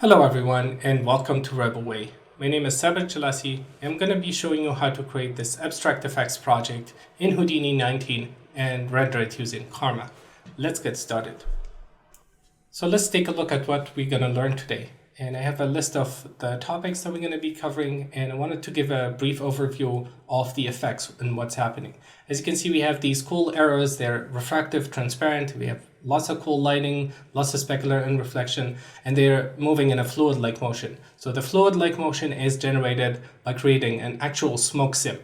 Hello everyone and welcome to Rebelway. My name is Saber Jlassi. I'm going to be showing you how to create this abstract effects project in Houdini 19 and render it using Karma. Let's get started. So let's take a look at what we're going to learn today. And I have a list of the topics that we're going to be covering, and I wanted to give a brief overview of the effects and what's happening. As you can see, we have these cool arrows. They're refractive, transparent. We have lots of cool lighting, lots of specular and reflection, and they're moving in a fluid-like motion. So the fluid-like motion is generated by creating an actual smoke sim.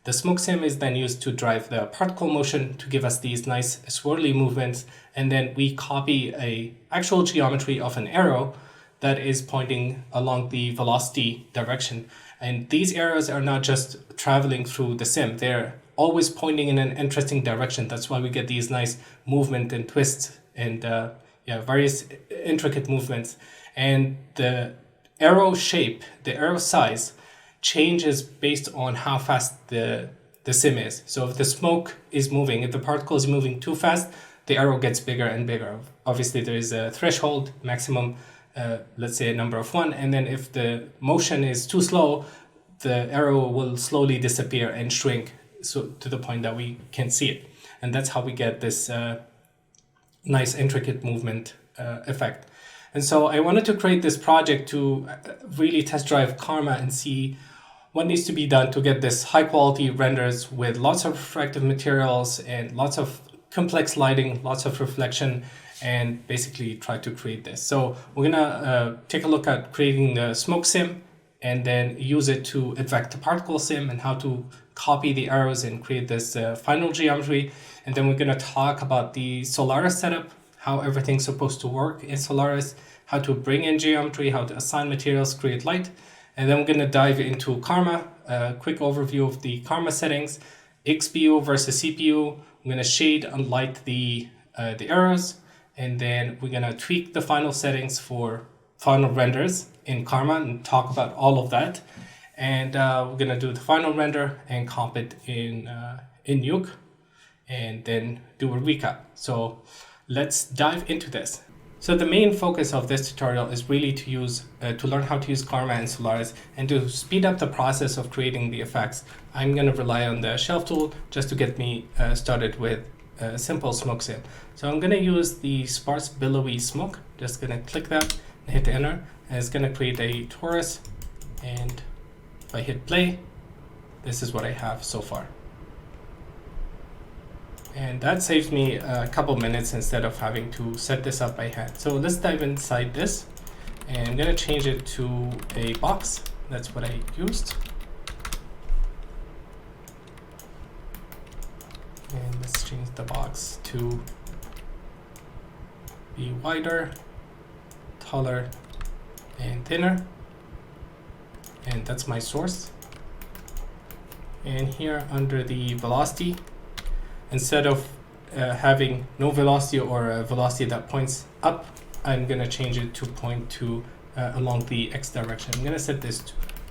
The smoke sim is then used to drive the particle motion to give us these nice swirly movements, and then we copy an actual geometry of an arrow that is pointing along the velocity direction. And these arrows are not just traveling through the sim, they're always pointing in an interesting direction. That's why we get these nice movement and twists and various intricate movements. And the arrow shape, the arrow size, changes based on how fast the sim is. So if the smoke is moving, if the particle is moving too fast, the arrow gets bigger and bigger. Obviously there is a threshold, maximum, let's say a number of 1, and then if the motion is too slow, the arrow will slowly disappear and shrink, so to the point that we can see it. And that's how we get this nice intricate movement effect. And so I wanted to create this project to really test drive Karma and see what needs to be done to get this high quality renders with lots of refractive materials and lots of complex lighting, lots of reflection, and basically try to create this. So we're gonna take a look at creating the smoke sim and then use it to affect the particle sim and how to copy the arrows and create this final geometry. And then we're gonna talk about the Solaris setup, how everything's supposed to work in Solaris, how to bring in geometry, how to assign materials, create light. And then we're gonna dive into Karma, a quick overview of the Karma settings, XPU versus CPU. I'm gonna shade and light the arrows. And then we're gonna tweak the final settings for final renders in Karma and talk about all of that. And we're gonna do the final render and comp it in Nuke, and then do a recap. So let's dive into this. So the main focus of this tutorial is really to learn how to use Karma and Solaris, and to speed up the process of creating the effects. I'm gonna rely on the shelf tool just to get me started with a simple smoke sim. So I'm going to use the sparse billowy smoke. Just going to click that and hit enter, and it's going to create a torus. And if I hit play, this is what I have so far. And that saves me a couple minutes instead of having to set this up by hand. So let's dive inside this, and I'm going to change it to a box. That's what I used. And let's change the box to be wider, taller, and thinner. And that's my source. And here under the velocity, instead of having no velocity or a velocity that points up, I'm going to change it to point to along the x direction. I'm going to set this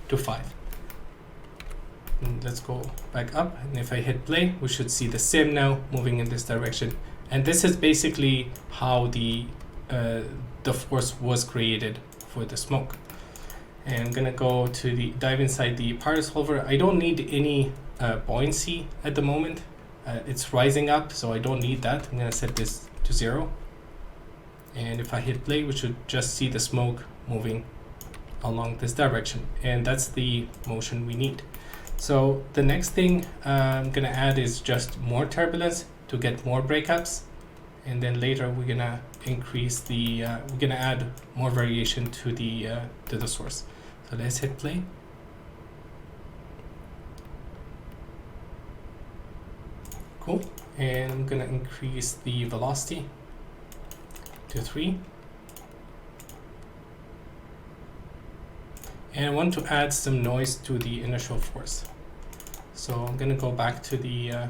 to 5. And let's go back up, and if I hit play, we should see the sim now moving in this direction. And this is basically how the force was created for the smoke. And I'm gonna go to dive inside the particle solver. I don't need any buoyancy at the moment. It's rising up, so I don't need that. I'm gonna set this to 0. And if I hit play, we should just see the smoke moving along this direction. And that's the motion we need. So the next thing I'm gonna add is just more turbulence to get more breakups, and then later we're gonna increase the we're gonna add more variation to the source. So let's hit play. Cool. And I'm gonna increase the velocity to 3. And I want to add some noise to the initial force. So I'm going to go back to the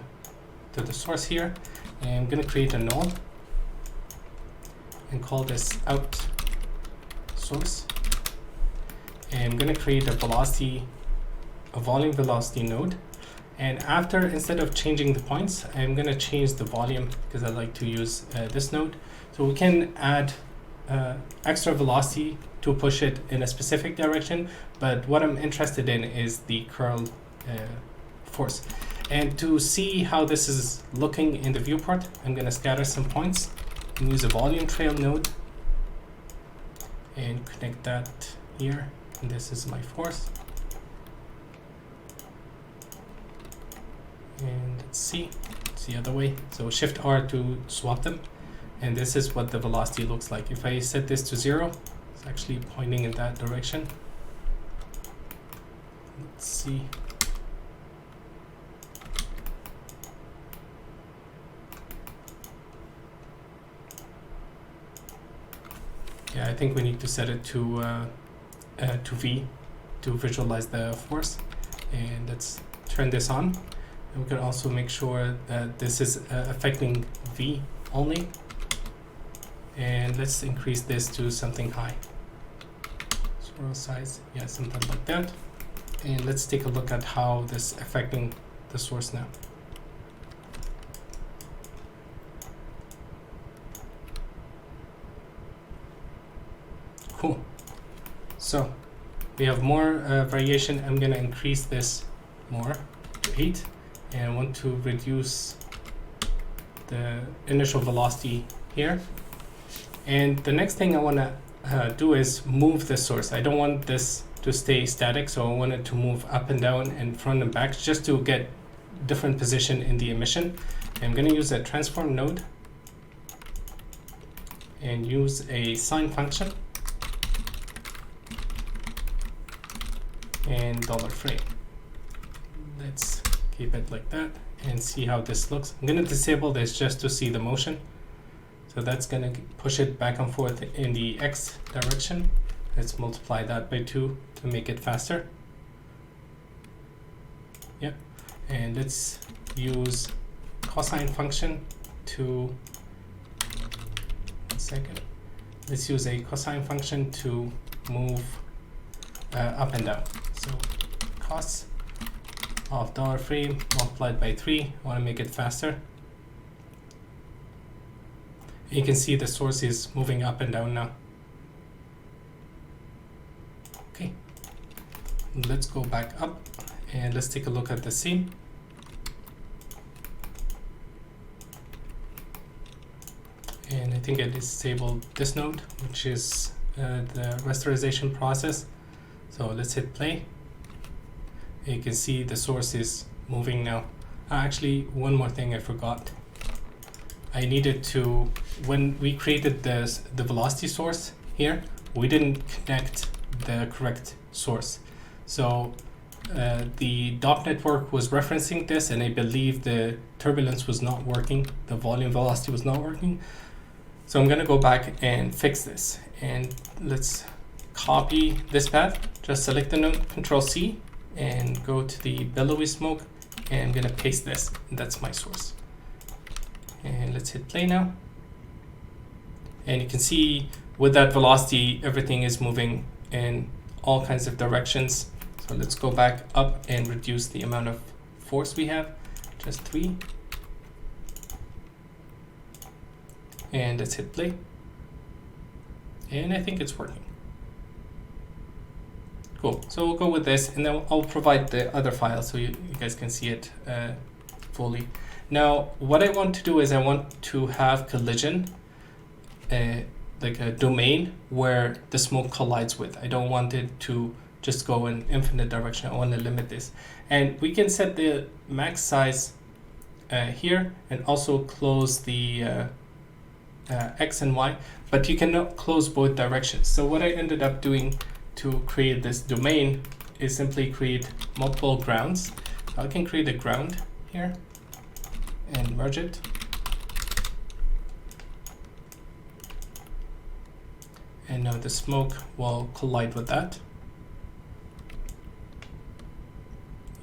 source here, and I'm going to create a null and call this out source. And I'm going to create a volume velocity node. And after, instead of changing the points, I'm going to change the volume because I like to use this node. So we can add extra velocity to push it in a specific direction, but what I'm interested in is the curl force. And to see how this is looking in the viewport, I'm going to scatter some points and use a volume trail node and connect that here, and this is my force. And let's see, it's the other way. So Shift R to swap them, and this is what the velocity looks like. If I set this to 0, it's actually pointing in that direction. Let's see. Yeah, I think we need to set it to V to visualize the force. And let's turn this on. And we can also make sure that this is affecting V only. And let's increase this to something high. Swirl size, yeah, something like that. And let's take a look at how this is affecting the source now. Cool. So we have more variation. I'm going to increase this more to 8, and I want to reduce the initial velocity here. And the next thing I want to do is move the source. I don't want this to stay static, so I want it to move up and down and front and back just to get different position in the emission. And I'm going to use a transform node and use a sine function and $frame. Let's keep it like that and see how this looks. I'm going to disable this just to see the motion. So that's going to push it back and forth in the X direction. Let's multiply that by 2 to make it faster. Yep. And let's use cosine function to, 1 second. Let's use a cosine function to move up and down. So cos of $frame multiplied by 3. I want to make it faster. You can see the source is moving up and down now. Okay, let's go back up and let's take a look at the scene. And I think I disabled this node, which is the rasterization process. So let's hit play. And you can see the source is moving now. Actually, one more thing I forgot. I needed to, when we created the velocity source here, we didn't connect the correct source. So the dot network was referencing this, and I believe the turbulence was not working. The volume velocity was not working. So I'm going to go back and fix this. And let's copy this path. Just select the node, Control C, and go to the billowy smoke. And I'm going to paste this. And that's my source. And let's hit play now. And you can see with that velocity, everything is moving in all kinds of directions. So let's go back up and reduce the amount of force we have, just 3. And let's hit play. And I think it's working. Cool. So we'll go with this, and then I'll provide the other file so you guys can see it fully. Now, what I want to do is I want to have collision, like a domain where the smoke collides with. I don't want it to just go in infinite direction. I want to limit this. And we can set the max size here and also close the X and Y, but you cannot close both directions. So what I ended up doing to create this domain is simply create multiple grounds. So I can create a ground here and merge it. And now the smoke will collide with that.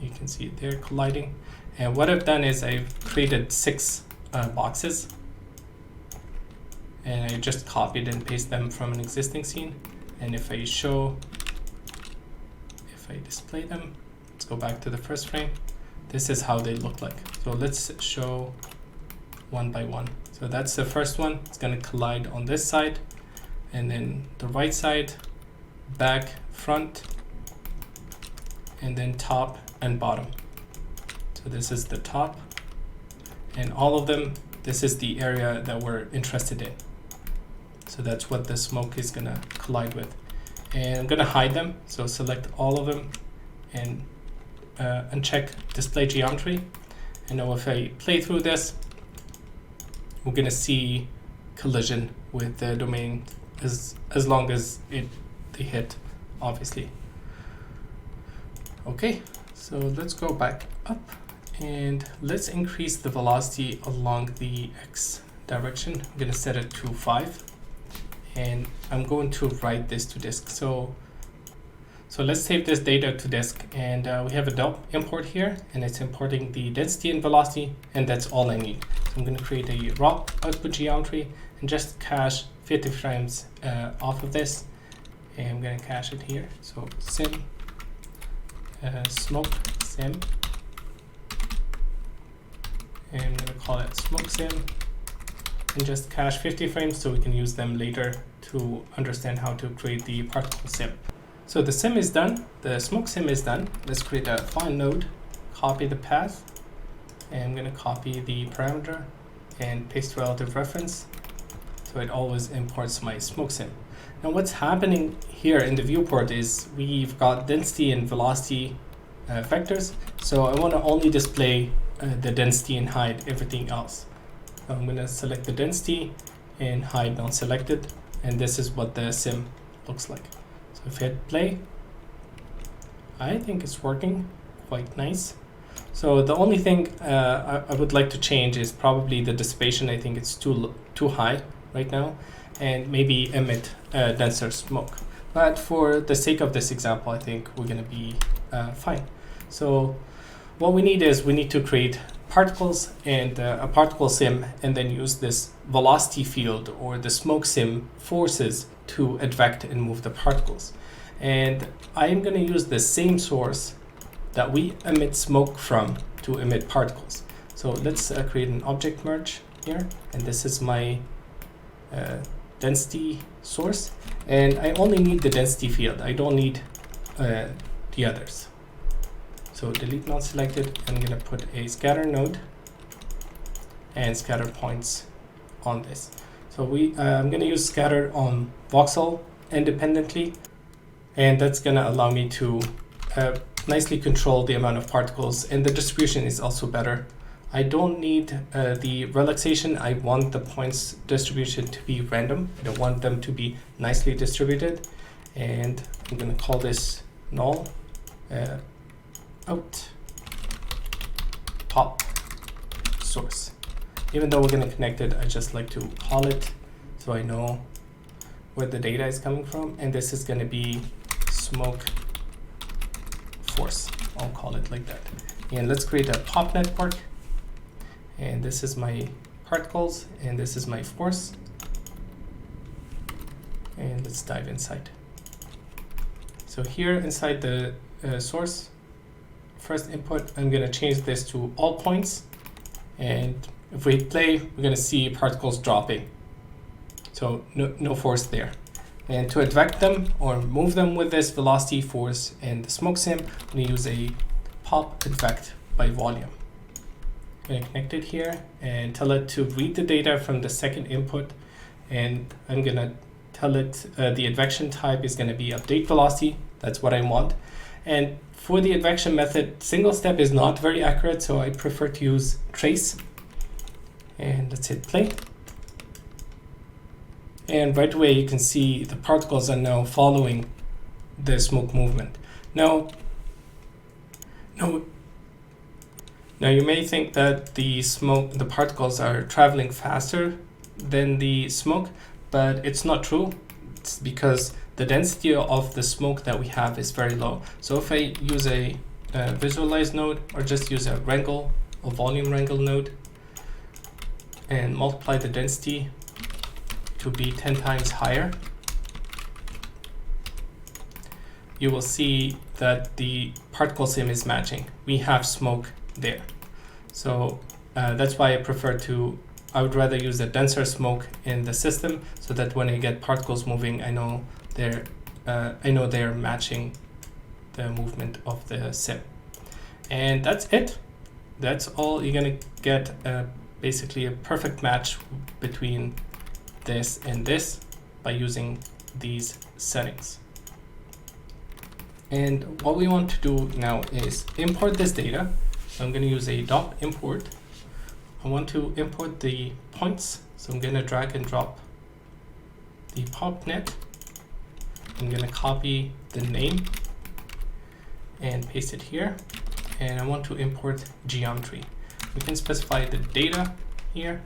You can see it there colliding. And what I've done is I've created 6 boxes. And I just copied and pasted them from an existing scene. And if I display them, let's go back to the first frame. This is how they look like. So let's show one by one. So that's the first one. It's going to collide on this side, and then the right side back, front, and then top and bottom. So this is the top, and all of them, this is the area that we're interested in. So that's what the smoke is gonna collide with. And I'm gonna hide them, so select all of them and uncheck display geometry. And now if I play through this, we're gonna see collision with the domain as long as they hit, obviously. Okay, so let's go back up and let's increase the velocity along the X direction. I'm gonna set it to 5, and I'm going to write this to disk. So let's save this data to disk, and we have a import here, and it's importing the density and velocity, and that's all I need. So I'm going to create a raw output geometry and just cache 50 frames off of this, and I'm going to cache it here. So sim smoke sim, and I'm going to call it smoke sim, and just cache 50 frames so we can use them later to understand how to create the particle sim. So the sim is done, the smoke sim is done. Let's create a file node, copy the path, and I'm going to copy the parameter and paste relative reference, so it always imports my smoke sim. Now what's happening here in the viewport is we've got density and velocity vectors, so I want to only display the density and hide everything else. So I'm going to select the density and hide non-selected, and this is what the sim looks like. So if I hit play, I think it's working quite nice. So the only thing I would like to change is probably the dissipation. I think it's too high right now, and maybe emit denser smoke. But for the sake of this example, I think we're going to be fine. So what we need is we need to create particles and a particle sim, and then use this velocity field or the smoke sim forces to advect and move the particles. And I'm going to use the same source that we emit smoke from to emit particles. So let's create an object merge here, and this is my density source, and I only need the density field. I don't need the others. So delete not selected. I'm going to put a scatter node and scatter points on this. So I'm going to use scatter on voxel independently, and that's going to allow me to nicely control the amount of particles, and the distribution is also better. I don't need the relaxation. I want the points distribution to be random. I don't want them to be nicely distributed, and I'm going to call this null out pop source. Even though we're going to connect it, I just like to call it so I know where the data is coming from, and this is going to be smoke force. I'll call it like that. And let's create a pop network, and this is my particles and this is my force, and let's dive inside. So here inside the source first input, I'm going to change this to all points, and if we play, we're going to see particles dropping, so no force there. And to advect them or move them with this velocity, force, and the smoke sim, I'm going to use a pop advect by volume. I'm going to connect it here and tell it to read the data from the second input, and I'm going to tell it the advection type is going to be update velocity. That's what I want. And for the advection method, single step is not very accurate, so I prefer to use trace. And let's hit play. And right away you can see the particles are now following the smoke movement. Now you may think that the particles are traveling faster than the smoke, but it's not true. It's because the density of the smoke that we have is very low. So if I use a visualize node, or just use a wrangle, a volume wrangle node, and multiply the density to be 10 times higher, you will see that the particle sim is matching. We have smoke there. So that's why I would rather use a denser smoke in the system, so that when I get particles moving, I know they're I know they're matching the movement of the sim. And that's it. That's all. You're gonna get basically a perfect match between this and this by using these settings. And what we want to do now is import this data. So I'm going to use a dot import. I want to import the points. So I'm going to drag and drop the popnet. I'm going to copy the name and paste it here. And I want to import geometry. We can specify the data here.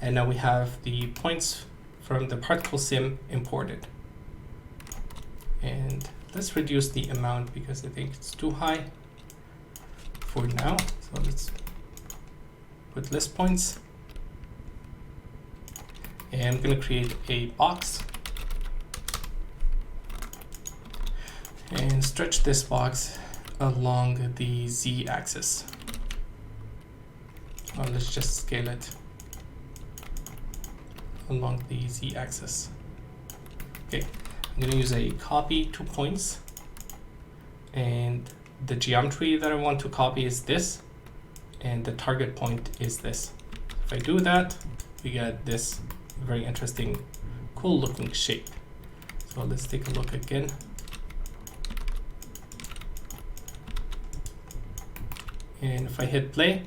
And now we have the points from the particle sim imported. And let's reduce the amount because I think it's too high for now. So let's put less points. And I'm going to create a box and stretch this box along the z-axis. Or let's just scale it along the z-axis. Okay, I'm going to use a copy 2 points, and the geometry that I want to copy is this, and the target point is this. If I do that, we get this very interesting, cool looking shape. So let's take a look again. And if I hit play,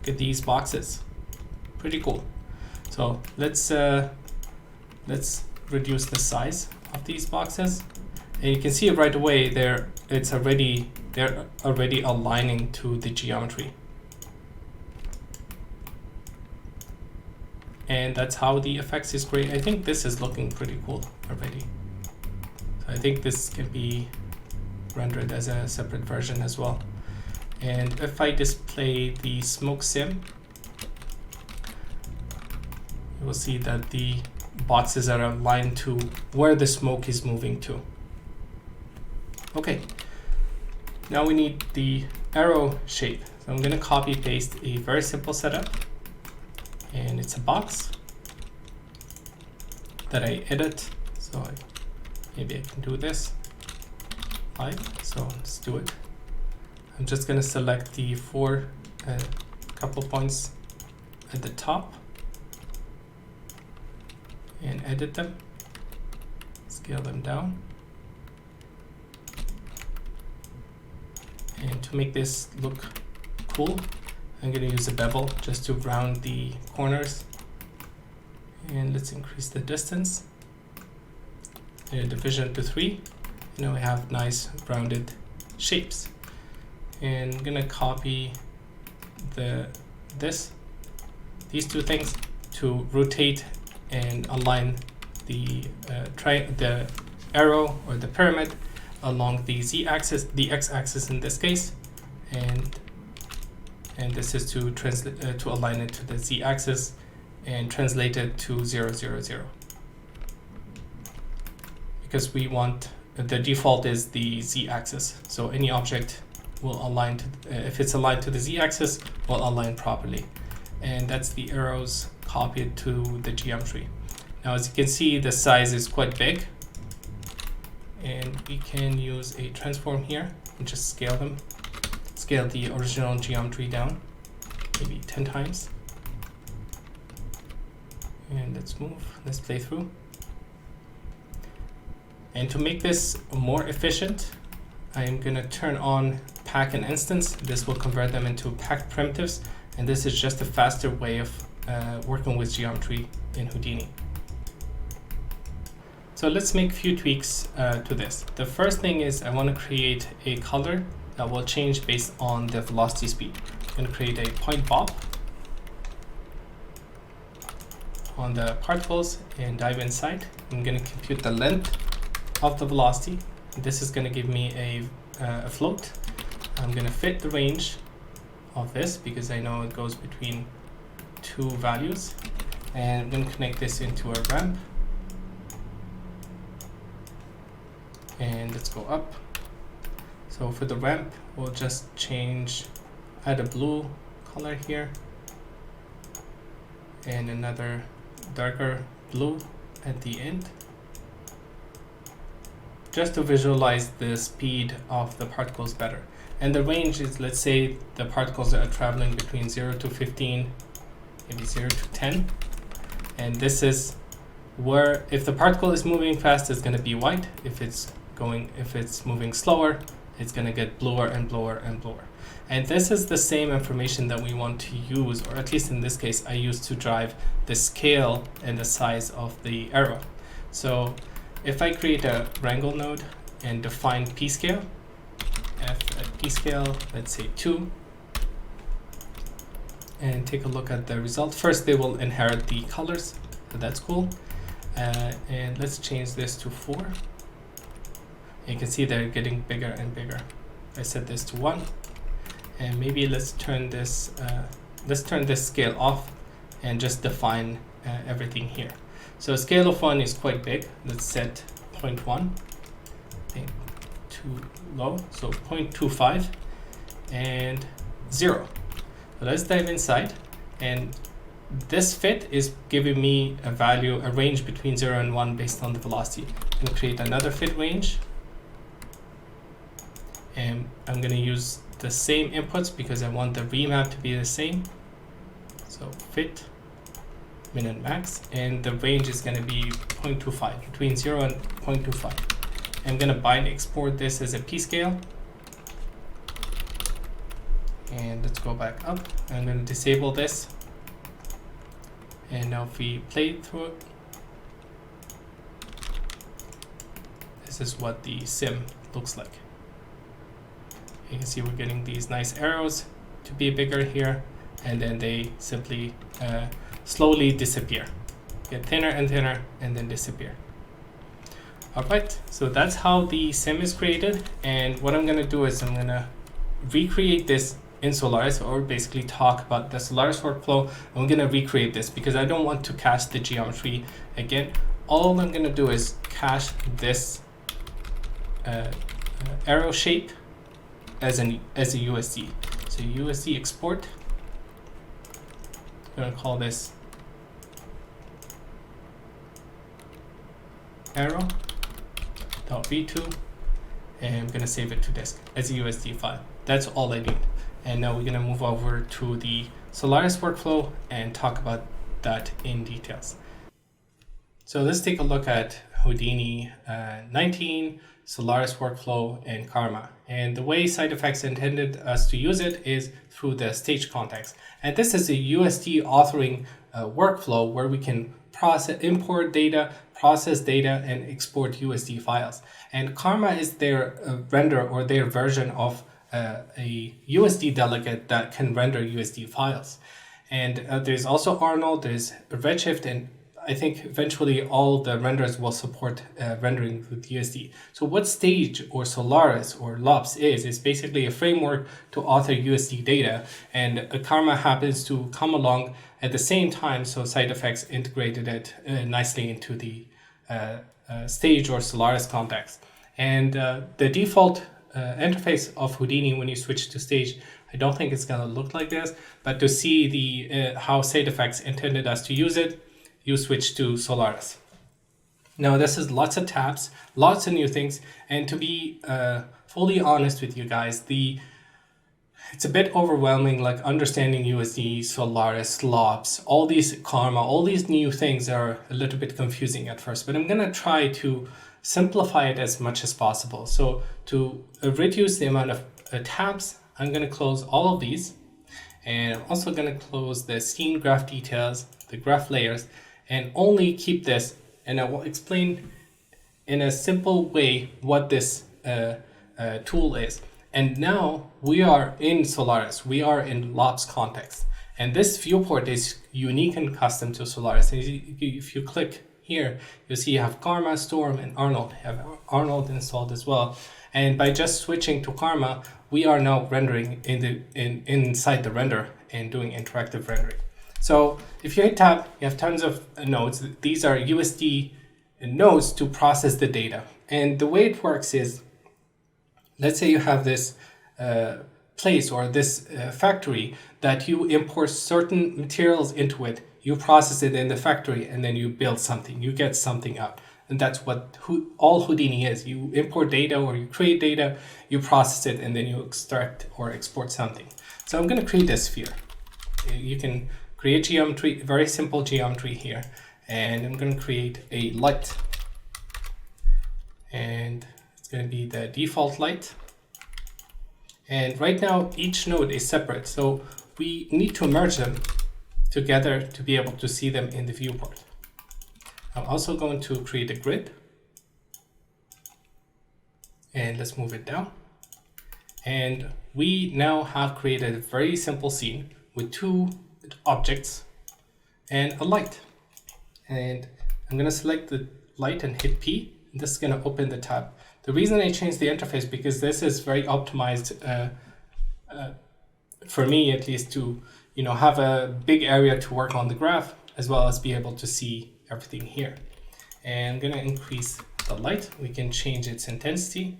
look at these boxes. Pretty cool. So let's reduce the size of these boxes, and you can see right away they're already aligning to the geometry, and that's how the effects is great. I think this is looking pretty cool already. So I think this can be rendered as a separate version as well. And if I display the smoke sim, you will see that the boxes are aligned to where the smoke is moving to. Okay, now we need the arrow shape. So I'm going to copy paste a very simple setup, and it's a box that I edit. So maybe I can do this live. So let's do it. I'm just going to select the couple points at the top and edit them, scale them down. And to make this look cool, I'm going to use a bevel just to round the corners. And let's increase the distance and division to 3. And now we have nice rounded shapes. And I'm going to copy these two things to rotate and align the arrow or the pyramid along the z-axis, the x-axis in this case, and this is to translate to align it to the z-axis and translate it to 0, 0, 0. Because we want the default is the z-axis, so any object will align to if it's aligned to the z-axis, will align properly, and that's the arrows copied to the geometry. Now, as you can see, the size is quite big, and we can use a transform here and just scale them, scale the original geometry down, maybe 10 times. And let's move, let's play through. And to make this more efficient, I'm going to turn on pack and instance. This will convert them into packed primitives, and this is just a faster way of working with geometry in Houdini. So let's make a few tweaks to this. The first thing is I want to create a color that will change based on the velocity speed. I'm going to create a point bob on the particles and dive inside. I'm going to compute the length of the velocity. This is going to give me a float. I'm going to fit the range of this because I know it goes between 2 values, and I'm going to connect this into a ramp. And let's go up. So for the ramp, we'll just add a blue color here and another darker blue at the end. just to visualize the speed of the particles better. And the range is, let's say the particles are traveling between 0 to 15, maybe 0 to 10. And this is where, if the particle is moving fast, it's going to be white. If it's moving slower, it's going to get bluer and bluer and bluer. And this is the same information that we want to use, or at least in this case, I use to drive the scale and the size of the arrow. So if I create a wrangle node and define p-scale, f at p-scale, let's say 2, and take a look at the result. First, they will inherit the colors, so that's cool. And let's change this to 4. You can see they're getting bigger and bigger. I set this to 1, and maybe let's turn this scale off and just define everything here. So a scale of 1 is quite big. Let's set 0.1. I think too low, so 0.25 and 0. So let's dive inside, and this fit is giving me a value, a range between 0 and 1 based on the velocity. I'm going to create another fit range, and I'm going to use the same inputs because I want the remap to be the same. So fit min and max, and the range is going to be 0.25, between 0 and 0.25. I'm going to bind export this as a p-scale. And let's go back up. I'm going to disable this. And now if we play through it, this is what the sim looks like. You can see we're getting these nice arrows to be bigger here, and then they simply slowly disappear. Get thinner and thinner and then disappear. Alright, so that's how the sim is created, and what I'm going to do is I'm going to recreate this in Solaris, or basically talk about the Solaris workflow. I'm going to recreate this because I don't want to cache the geometry again. All I'm going to do is cache this arrow shape as a USD. So USD export. I'm going to call this arrow.v2, and I'm going to save it to disk as a USD file. That's all I need. And now we're going to move over to the Solaris workflow and talk about that in details. So let's take a look at Houdini 19, Solaris workflow, and Karma. And the way SideFX intended us to use it is through the stage context. And this is a USD authoring workflow where we can import data, process data, and export USD files. And Karma is their render, or their version of a USD delegate that can render USD files. And there's also Arnold, there's Redshift, and I think eventually all the renders will support rendering with USD. So what Stage or Solaris or LOPS is basically a framework to author USD data, and Karma happens to come along at the same time, so SideFX integrated it nicely into the Stage or Solaris context. And the default interface of Houdini when you switch to Stage, I don't think it's going to look like this, but to see the how SideFX intended us to use it, you switch to Solaris. Now this is lots of tabs, lots of new things, and to be fully honest with you guys, it's a bit overwhelming, like understanding USD, Solaris, LOPS, all these Karma, all these new things are a little bit confusing at first, but I'm going to try to simplify it as much as possible. So to reduce the amount of tabs, I'm going to close all of these, and I'm also going to close the scene graph details, the graph layers, and only keep this, and I will explain in a simple way what this tool is. And now we are in Solaris, we are in LOPS context, and this viewport is unique and custom to Solaris. And if you click here, you'll see you have Karma, Storm, and Arnold. You have Arnold installed as well. And by just switching to Karma, we are now rendering inside the render and doing interactive rendering. So if you hit tab, you have tons of nodes. These are USD nodes to process the data. And the way it works is, let's say you have this place or this factory that you import certain materials into it. You process it in the factory and then you build something, you get something out. And that's what all Houdini is. You import data or you create data, you process it, and then you extract or export something. So I'm going to create a sphere. You can create geometry, very simple geometry here. And I'm going to create a light. And it's going to be the default light. And right now, each node is separate. So we need to merge them together to be able to see them in the viewport. I'm also going to create a grid. And let's move it down. And we now have created a very simple scene with two objects and a light. And I'm going to select the light and hit P. And this is going to open the tab. The reason I changed the interface because this is very optimized for me, at least, to have a big area to work on the graph as well as be able to see everything here. And I'm going to increase the light. We can change its intensity.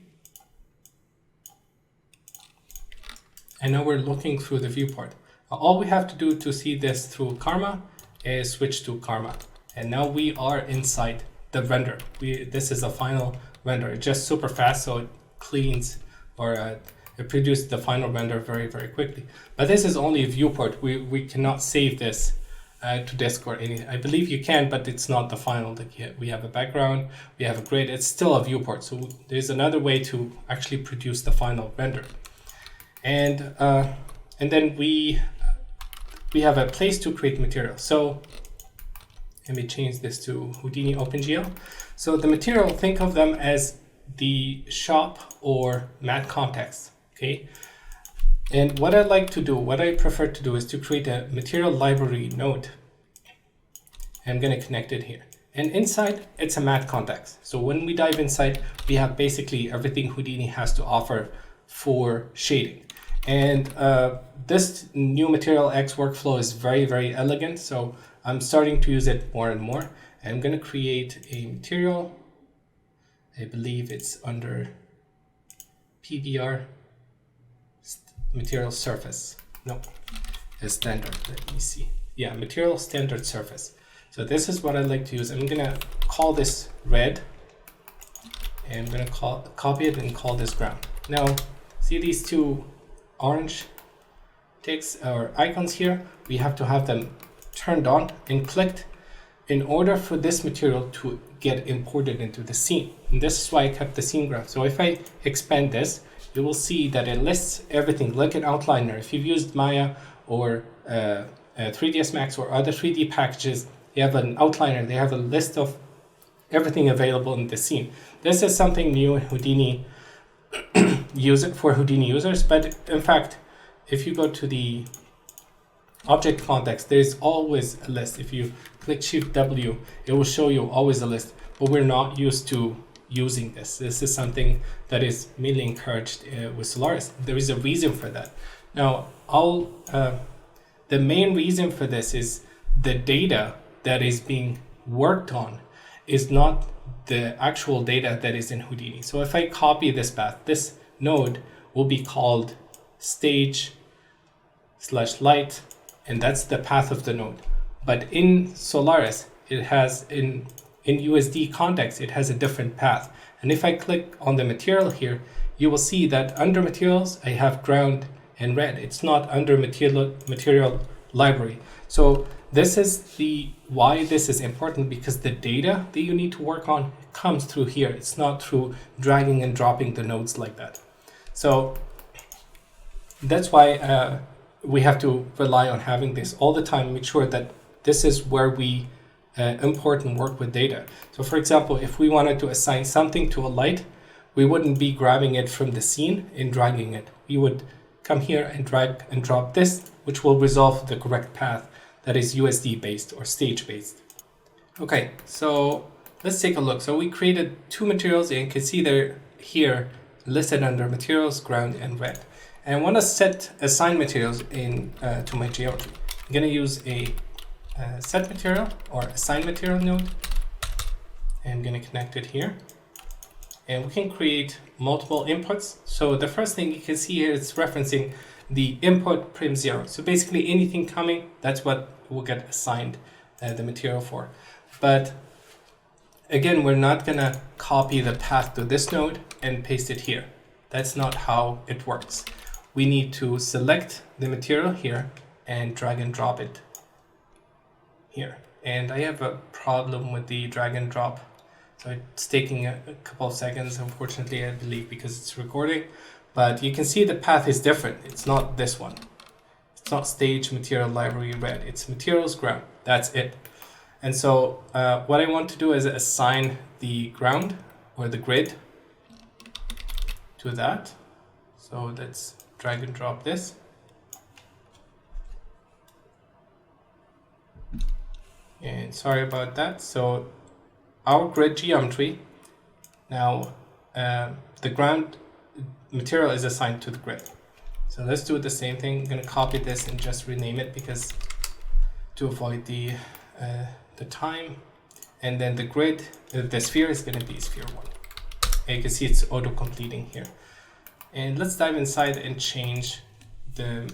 And now we're looking through the viewport. All we have to do to see this through Karma is switch to Karma. And now we are inside the render. This is a final render. It's just super fast, so it cleans or it produces the final render very, very quickly. But this is only a viewport. We cannot save this to disk or anything. I believe you can, but it's not the final. We have a background, we have a grid. It's still a viewport. So there's another way to actually produce the final render. And then we have a place to create material. So let me change this to Houdini OpenGL. So the material, think of them as the shop or mat context, okay? And what I like to do, what I prefer to do is to create a material library node. I'm going to connect it here. And inside, it's a mat context. So when we dive inside, we have basically everything Houdini has to offer for shading. And this new Material X workflow is very, very elegant. So I'm starting to use it more and more. I'm going to create a material. I believe it's under PBR material surface. No, a standard. Let me see. Yeah, material standard surface. So this is what I like to use. I'm going to call this red. And I'm going to copy it and call this ground. Now, see these two orange ticks or icons here? We have to have them turned on and clicked in order for this material to get imported into the scene. And this is why I kept the scene graph. So if I expand this, you will see that it lists everything like an outliner. If you've used Maya or 3ds Max or other 3D packages, they have an outliner. They have a list of everything available in the scene. This is something new in Houdini. Use it for Houdini users, but in fact, if you go to the object context, there's always a list. If you click Shift W, it will show you always a list, but we're not used to using this. This is something that is mainly encouraged with Solaris. There is a reason for that. Now, the main reason for this is the data that is being worked on is not the actual data that is in Houdini. So if I copy this path, this node will be called stage/light, and that's the path of the node. But in Solaris, it has in USD context, it has a different path. And if I click on the material here, you will see that under materials, I have ground and red. It's not under material library. So this is why this is important, because the data that you need to work on comes through here. It's not through dragging and dropping the nodes like that. So that's why we have to rely on having this all the time, make sure that this is where we import and work with data. So for example, if we wanted to assign something to a light, we wouldn't be grabbing it from the scene and dragging it. We would come here and drag and drop this, which will resolve the correct path that is USD based or stage based. Okay, so let's take a look. So we created two materials, and you can see they're here listed under materials, ground, and red. And I want to assign materials to my geometry. I'm going to use a set material or assign material node. And I'm going to connect it here. And we can create multiple inputs. So the first thing you can see here is referencing the input prim0. So basically anything coming, that's what will get assigned the material for. But again, we're not gonna copy the path to this node and paste it here. That's not how it works. We need to select the material here and drag and drop it here. And I have a problem with the drag and drop. So it's taking a couple of seconds, unfortunately, I believe, because it's recording. But you can see the path is different. It's not this one. It's not stage material library red. It's materials ground. That's it. And so what I want to do is assign the ground or the grid to that. So let's drag and drop this. And sorry about that. So our grid geometry, now the ground material is assigned to the grid. So let's do the same thing. I'm going to copy this and just rename it because to avoid the time. And then the grid, the sphere is going to be sphere 1. And you can see it's auto completing here. And let's dive inside and change the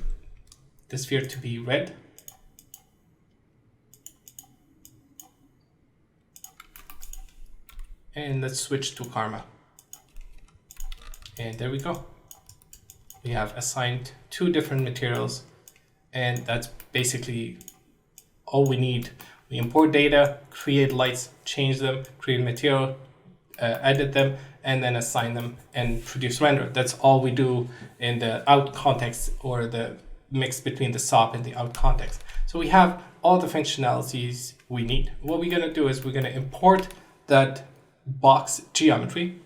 sphere to be red. And let's switch to Karma. And there we go. We have assigned 2 different materials, and that's basically all we need. We import data, create lights, change them, create material, edit them, and then assign them and produce render. That's all we do in the out context, or the mix between the SOP and the out context. So we have all the functionalities we need. What we're gonna do is we're gonna import that box geometry.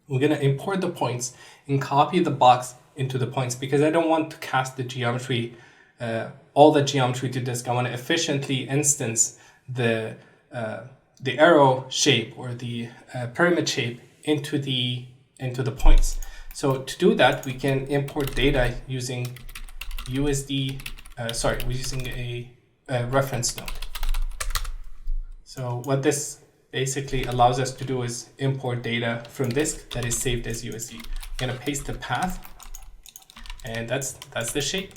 We're going to import the points and copy the box into the points, because I don't want to cast the geometry, all the geometry to disk. I want to efficiently instance the arrow shape or the pyramid shape into the points. So to do that, we can import data using we're using a reference node. So what this basically allows us to do is import data from disk that is saved as USD. I'm gonna paste the path, and that's the shape.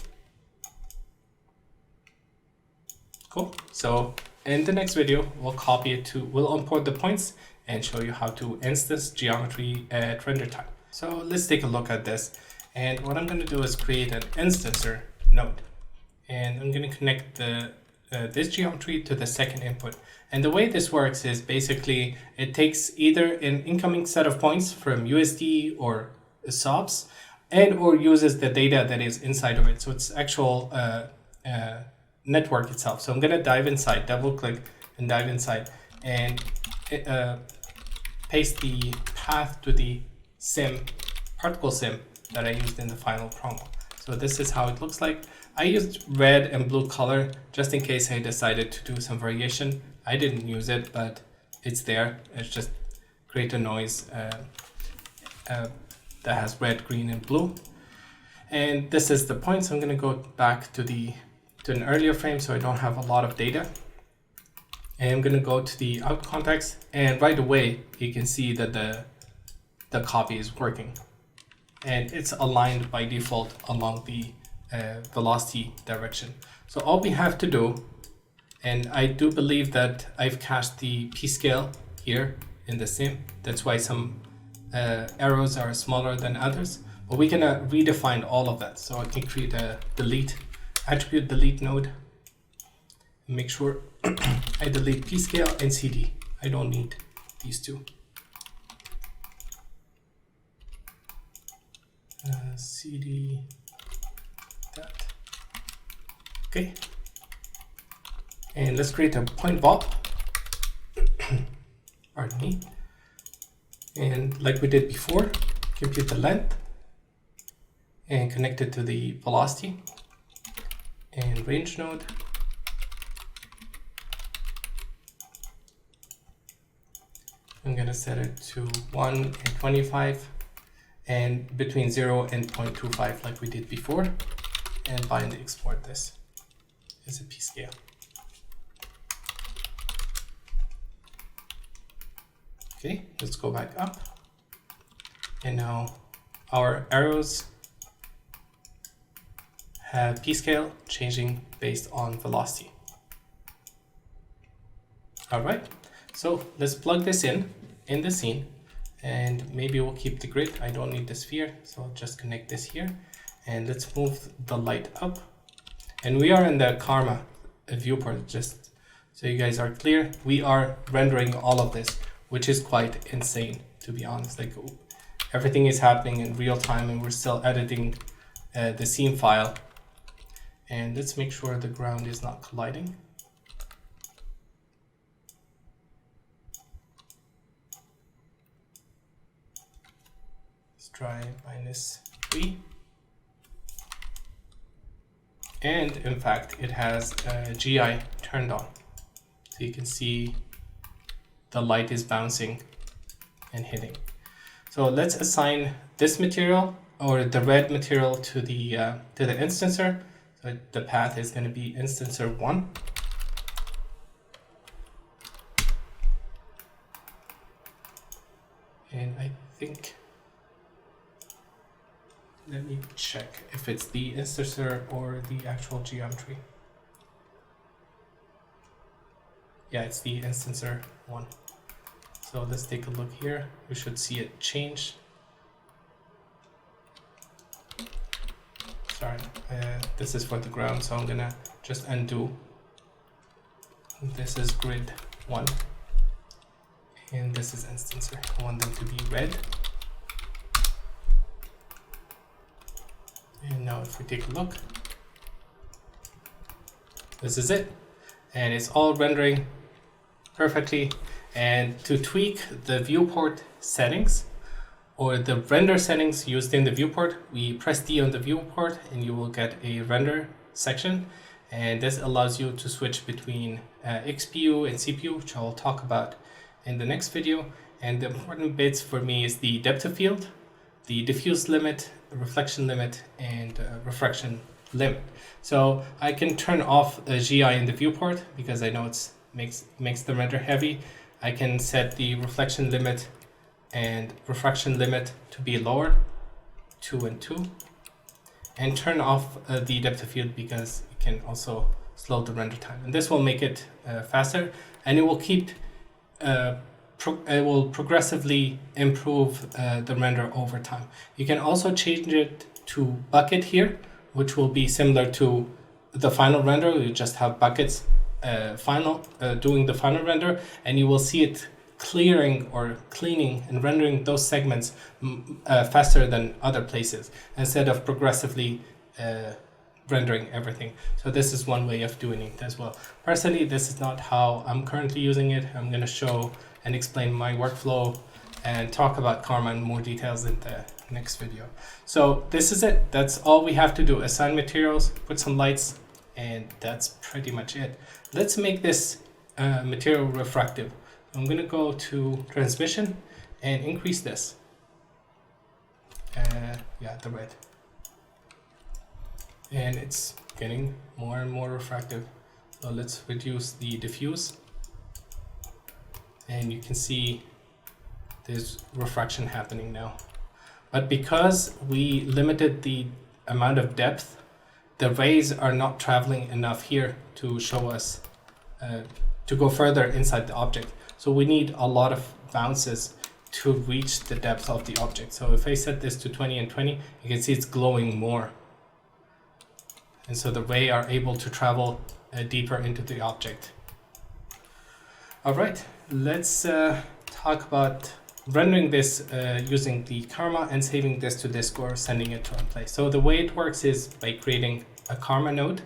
Cool. So in the next video, we'll import the points and show you how to instance geometry at render time. So let's take a look at this. And what I'm gonna do is create an instancer node, and I'm gonna connect this geometry to the second input. And the way this works is basically it takes either an incoming set of points from USD or SOPs, and or uses the data that is inside of it. So it's actual network itself. So I'm going to dive inside, double click and dive inside, and paste the path to the particle sim that I used in the final promo. So this is how it looks like. I used red and blue color just in case I decided to do some variation. I didn't use it, but it's there. It's just create a noise that has red, green, and blue. And this is the point. So I'm going to go back to an earlier frame so I don't have a lot of data. And I'm going to go to the out context, and right away you can see that the copy is working. And it's aligned by default along the velocity direction. So all we have to do, and I do believe that I've cached the p-scale here in the sim. That's why some arrows are smaller than others. But we're gonna redefine all of that. So I can create a attribute delete node. And make sure I delete p-scale and CD. I don't need these two. CD that. Okay. And let's create a point vol. Pardon me. And like we did before, compute the length and connect it to the velocity and range node. I'm going to set it to 1 and 25 and between 0 and 0.25 like we did before, and bind export this as a p-scale. Okay, let's go back up. And now our arrows have p-scale changing based on velocity. All right, So let's plug this in the scene, and maybe we'll keep the grid. I don't need the sphere, so I'll just connect this here, and let's move the light up. And we are in the Karma viewport, just so you guys are clear. We are rendering all of this, which is quite insane, to be honest. Like, everything is happening in real time, and we're still editing the scene file. And let's make sure the ground is not colliding. Let's try -3. And in fact, it has GI turned on. So you can see the light is bouncing and hitting. So let's assign this material, or the red material, to the instancer. So the path is going to be instancer 1. And I think, let me check if it's the instancer or the actual geometry. Yeah, it's the instancer 1. So let's take a look here. We should see it change. Sorry, this is for the ground, so I'm gonna just undo. This is grid 1, and this is instancer. I want them to be red. And now if we take a look, this is it. And it's all rendering perfectly. And to tweak the viewport settings, or the render settings used in the viewport, we press D on the viewport and you will get a render section. And this allows you to switch between XPU and CPU, which I'll talk about in the next video. And the important bits for me is the depth of field, the diffuse limit, reflection limit, and refraction limit. So I can turn off the GI in the viewport because I know it makes the render heavy. I can set the reflection limit and refraction limit to be lower, 2 and 2, and turn off the depth of field because it can also slow the render time. And this will make it faster, and it will keep it will progressively improve the render over time. You can also change it to bucket here, which will be similar to the final render. You just have buckets doing the final render, and you will see it clearing or cleaning and rendering those segments faster than other places, instead of progressively rendering everything. So this is one way of doing it as well. Personally, this is not how I'm currently using it. I'm going to show and explain my workflow and talk about Karma in more details in the next video. So this is it. That's all we have to do. Assign materials, put some lights, and that's pretty much it. Let's make this material refractive. I'm going to go to transmission and increase this. Yeah, the red. And it's getting more and more refractive. So let's reduce the diffuse. And you can see there's refraction happening now. But because we limited the amount of depth, the rays are not traveling enough here to show us, to go further inside the object. So we need a lot of bounces to reach the depth of the object. So if I set this to 20 and 20, you can see it's glowing more. And so the ray are able to travel deeper into the object. All right, let's talk about rendering this using the Karma and saving this to disk or sending it to Unplay. So the way it works is by creating a Karma node,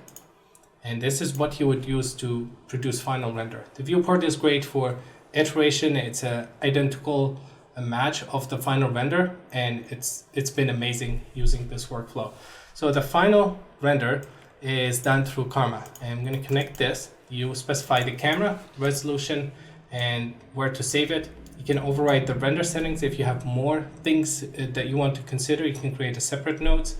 and this is what you would use to produce final render. The viewport is great for iteration. It's an identical match of the final render, and it's been amazing using this workflow. So the final render is done through Karma. And I'm going to connect this. You specify the camera, resolution, and where to save it. You can override the render settings. If you have more things that you want to consider, you can create a separate nodes.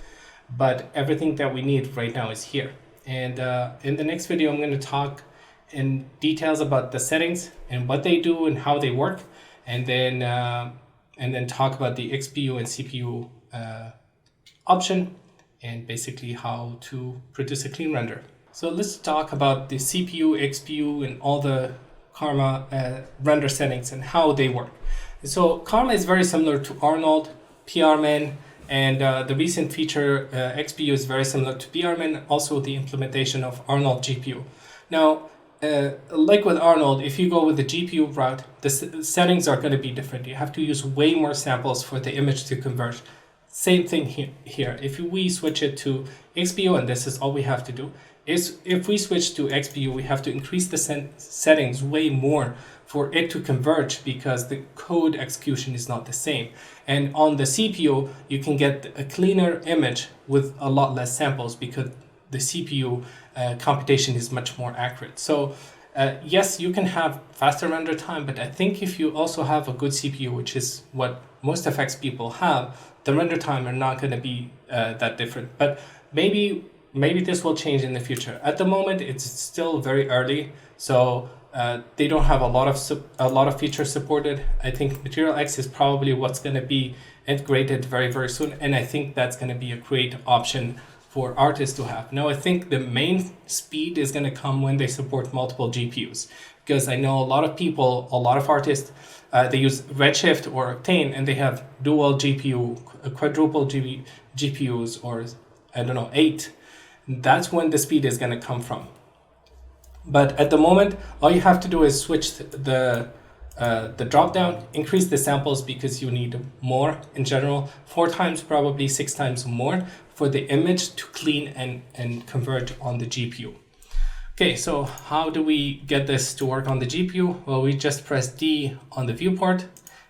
But everything that we need right now is here. And in the next video, I'm going to talk in details about the settings and what they do and how they work, and then talk about the XPU and CPU option, and basically how to produce a clean render. So let's talk about the CPU, XPU, and all the Karma render settings and how they work. So Karma is very similar to Arnold, PRMin, and the recent feature XPU is very similar to PRMin, also the implementation of Arnold GPU. Now, like with Arnold, if you go with the GPU route, the settings are going to be different. You have to use way more samples for the image to converge. Same thing here. If we switch it to XPU, and this is all we have to do, is if we switch to XPU, we have to increase the settings way more for it to converge because the code execution is not the same. And on the CPU, you can get a cleaner image with a lot less samples because the CPU computation is much more accurate. So yes, you can have faster render time, but I think if you also have a good CPU, which is what most effects people have, the render time are not going to be that different. But maybe this will change in the future. At the moment, it's still very early, so they don't have a lot of features supported. I think Material X is probably what's going to be integrated very, very soon, and I think that's going to be a great option for artists to have. Now, I think the main speed is going to come when they support multiple GPUs, because I know a lot of people, a lot of artists, they use Redshift or Octane, and they have dual GPU, quadruple GPUs, or I don't know, 8. That's when the speed is going to come from. But at the moment, all you have to do is switch the drop down, increase the samples because you need more in general, 4 times, probably 6 times more for the image to clean and converge on the GPU. Okay, so how do we get this to work on the GPU? Well, we just press D on the viewport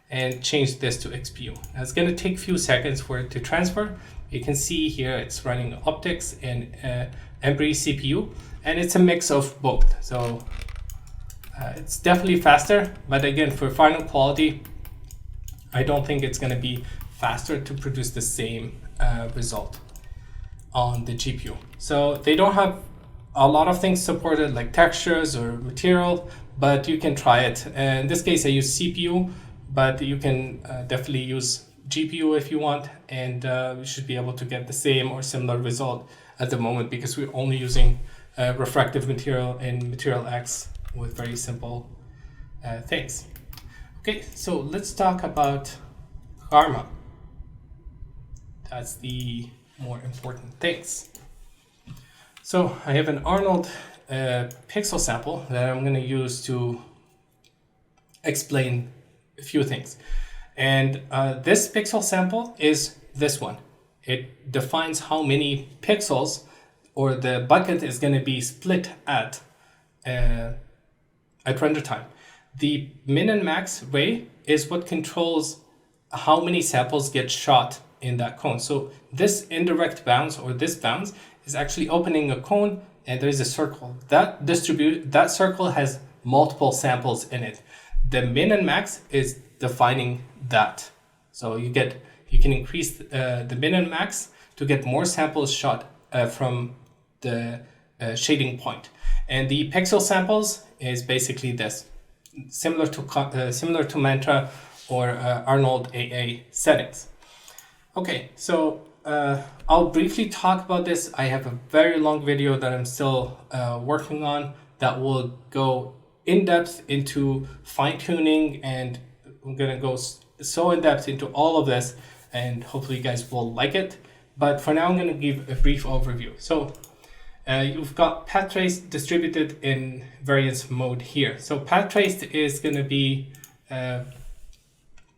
and change this to XPU. Now, it's going to take a few seconds for it to transfer. You can see here it's running optics and Embry CPU, and it's a mix of both. So it's definitely faster, but again, for final quality, I don't think it's going to be faster to produce the same result on the GPU. So they don't have a lot of things supported like textures or material, but you can try it. In this case, I use CPU, but you can definitely use GPU if you want, and we should be able to get the same or similar result at the moment because we're only using refractive material and Material X with very simple things. Okay, so let's talk about Karma. That's the more important things. So I have an Arnold pixel sample that I'm going to use to explain a few things. And this pixel sample is this one. It defines how many pixels or the bucket is going to be split at render time. The min and max ray is what controls how many samples get shot in that cone. So this indirect bounds or this bounds is actually opening a cone and there's a circle. That circle has multiple samples in it. The min and max is defining that. So you can increase the min and max to get more samples shot from the shading point. And the pixel samples is basically this, similar to Mantra or Arnold AA settings. Okay, so I'll briefly talk about this. I have a very long video that I'm still working on that will go in depth into fine-tuning, and I'm gonna go so in depth into all of this, and hopefully you guys will like it. But for now, I'm gonna give a brief overview. So you've got path trace distributed in variance mode here. So path traced is gonna be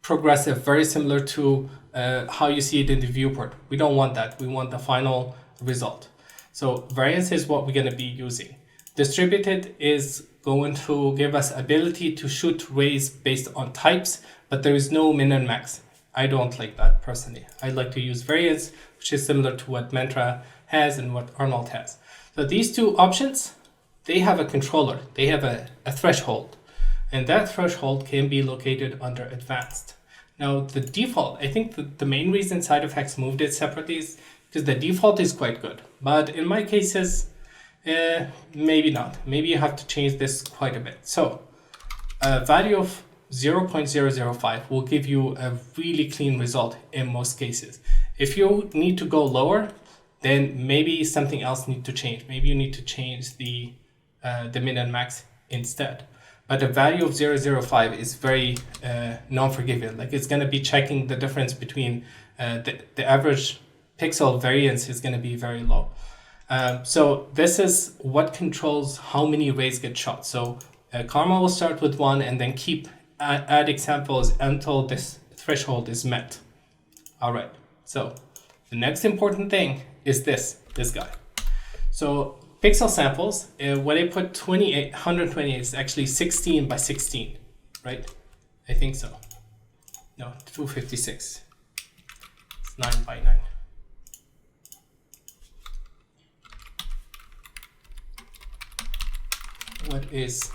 progressive, very similar to how you see it in the viewport. We don't want that. We want the final result. So variance is what we're going to be using. Distributed is going to give us ability to shoot rays based on types, but there is no min and max. I don't like that personally. I like to use variance, which is similar to what Mantra has and what Arnold has. So these two options, they have a controller. They have a threshold, and that threshold can be located under advanced. Now the default, I think the main reason side effects moved it separately is because the default is quite good. But in my cases, maybe not. Maybe you have to change this quite a bit. So a value of 0.005 will give you a really clean result in most cases. If you need to go lower, then maybe something else needs to change. Maybe you need to change the min and max instead. But a value of 0.005 is very non-forgiving. Like it's going to be checking the difference between the average pixel variance is going to be very low. So this is what controls how many rays get shot. So Karma will start with 1 and then keep adding samples until this threshold is met. All right, so the next important thing is this guy. So pixel samples, when I put 128, it's actually 16 by 16, right? I think so. No, 256. It's 9 by 9. What is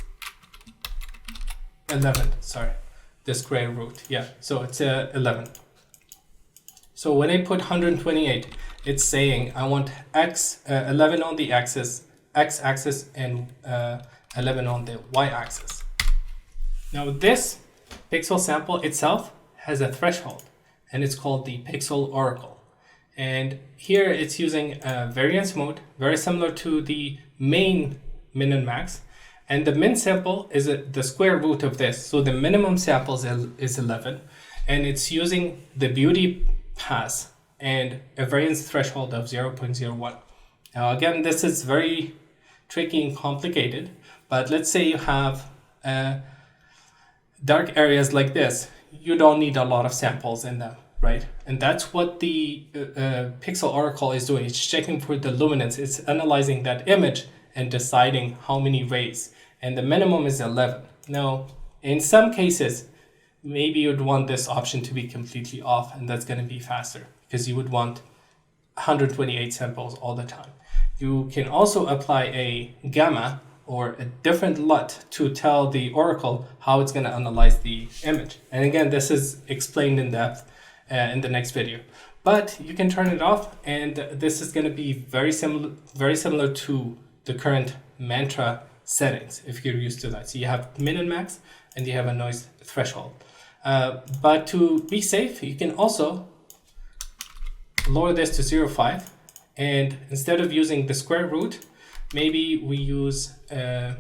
11? Sorry, the square root. Yeah, so it's 11. So when I put 128, it's saying I want 11 on the x-axis, and 11 on the y-axis. Now this pixel sample itself has a threshold, and it's called the pixel oracle. And here it's using a variance mode, very similar to the main min and max. And the min sample is the square root of this. So the minimum sample is 11, and it's using the beauty pass and a variance threshold of 0.01. Now again, this is very tricky and complicated, but let's say you have dark areas like this. You don't need a lot of samples in them, right? And that's what the pixel oracle is doing. It's checking for the luminance. It's analyzing that image and deciding how many rays. And the minimum is 11. Now, in some cases, maybe you'd want this option to be completely off, and that's going to be faster because you would want 128 samples all the time. You can also apply a gamma or a different LUT to tell the oracle how it's going to analyze the image. And again, this is explained in depth in the next video. But you can turn it off, and this is going to be very similar to the current mantra settings if you're used to that. So you have min and max, and you have a noise threshold. But to be safe, you can also lower this to 0.5, and instead of using the square root, maybe we use a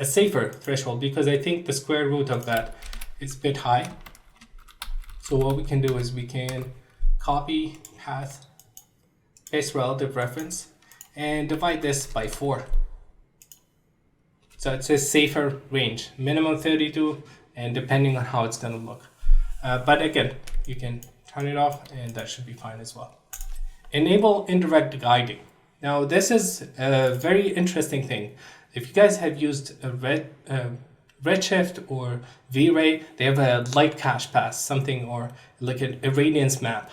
safer threshold, because I think the square root of that is a bit high. So what we can do is we can copy path, paste relative reference, and divide this by 4. So it's a safer range, minimum 32, and depending on how it's going to look. But again, you can turn it off, and that should be fine as well. Enable indirect guiding. Now this is a very interesting thing. If you guys have used a Redshift or V-Ray, they have a light cache pass, something, or like a radiance map.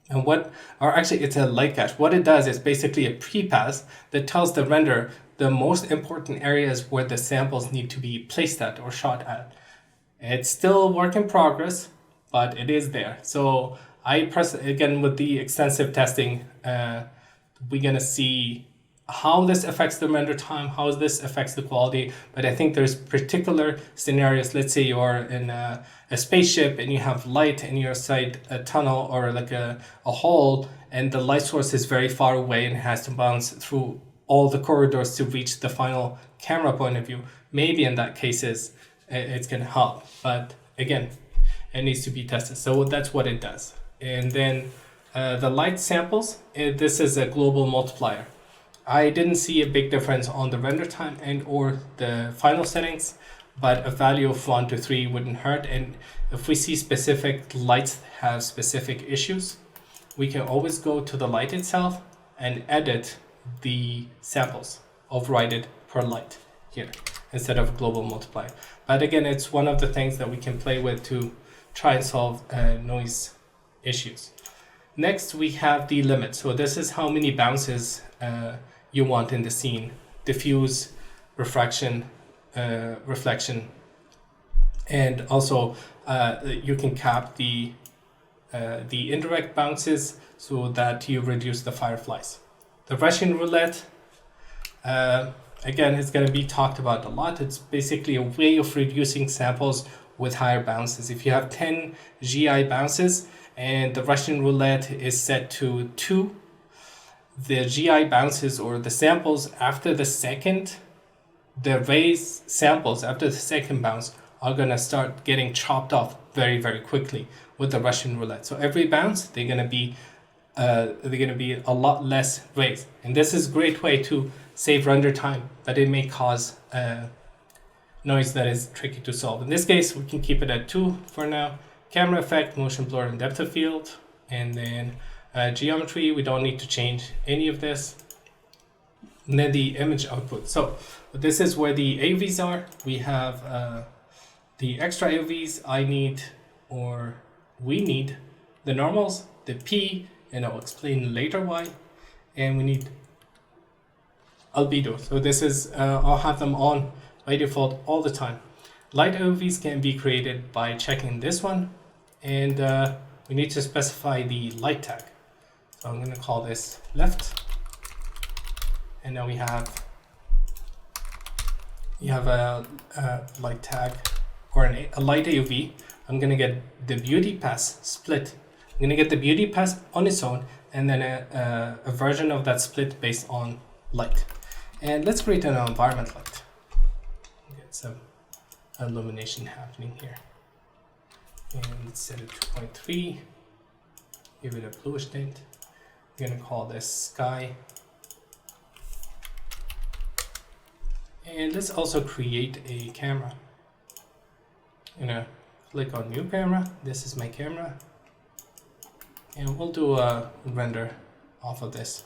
And it's a light cache. What it does is basically a pre-pass that tells the renderer the most important areas where the samples need to be placed at or shot at. It's still work in progress, but it is there. So again, with the extensive testing, we're gonna see how this affects the render time, how this affects the quality. But I think there's particular scenarios. Let's say you're in a spaceship and you have light in your side, a tunnel or like a hole, and the light source is very far away and has to bounce through all the corridors to reach the final camera point of view. Maybe in that cases, it's gonna help. But again, it needs to be tested. So that's what it does. And then the light samples, this is a global multiplier. I didn't see a big difference on the render time and or the final settings, but a value of 1 to 3 wouldn't hurt. And if we see specific lights have specific issues, we can always go to the light itself and edit the samples, override it per light here instead of a global multiplier. But again, it's one of the things that we can play with to try and solve noise issues. Next, we have the limit. So this is how many bounces you want in the scene: diffuse, refraction, reflection, and also you can cap the indirect bounces so that you reduce the fireflies. The Russian roulette, again, is going to be talked about a lot. It's basically a way of reducing samples with higher bounces. If you have 10 GI bounces and the Russian roulette is set to 2, the GI bounces or the samples after the second the rays samples after the second bounce are gonna start getting chopped off very, very quickly with the Russian roulette. So every bounce, they're gonna be a lot less rays, and this is a great way to save render time, but it may cause noise that is tricky to solve. In this case, we can keep it at 2 for now. Camera effect, motion blur, and depth of field, and then geometry. We don't need to change any of this. And then the image output. So this is where the AVs are. We have the extra AVs. We need the normals, the P, and I'll explain later why. And we need albedo. So this is, I'll have them on by default all the time. Light AVs can be created by checking this one, and we need to specify the light tag. So I'm going to call this left, and now we have a light tag or a light AV. I'm going to get the beauty pass split. I'm going to get the beauty pass on its own, and then a version of that split based on light. And let's create an environment light. Get some illumination happening here. And let's set it to 2.3. Give it a bluish tint. We're going to call this sky. And let's also create a camera. I'm going to click on new camera. This is my camera. And we'll do a render off of this.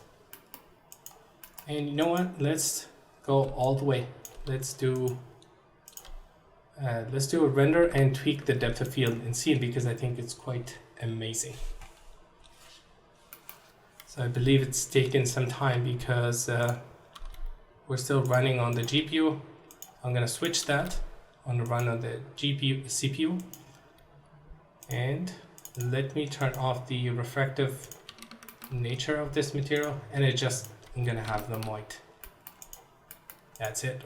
And you know what? Let's go all the way. Let's do a render and tweak the depth of field in scene, because I think it's quite amazing. So I believe it's taken some time because we're still running on the GPU. I'm gonna switch that. I'm gonna run on the CPU, and let me turn off the refractive nature of this material, and I'm gonna have them white. That's it.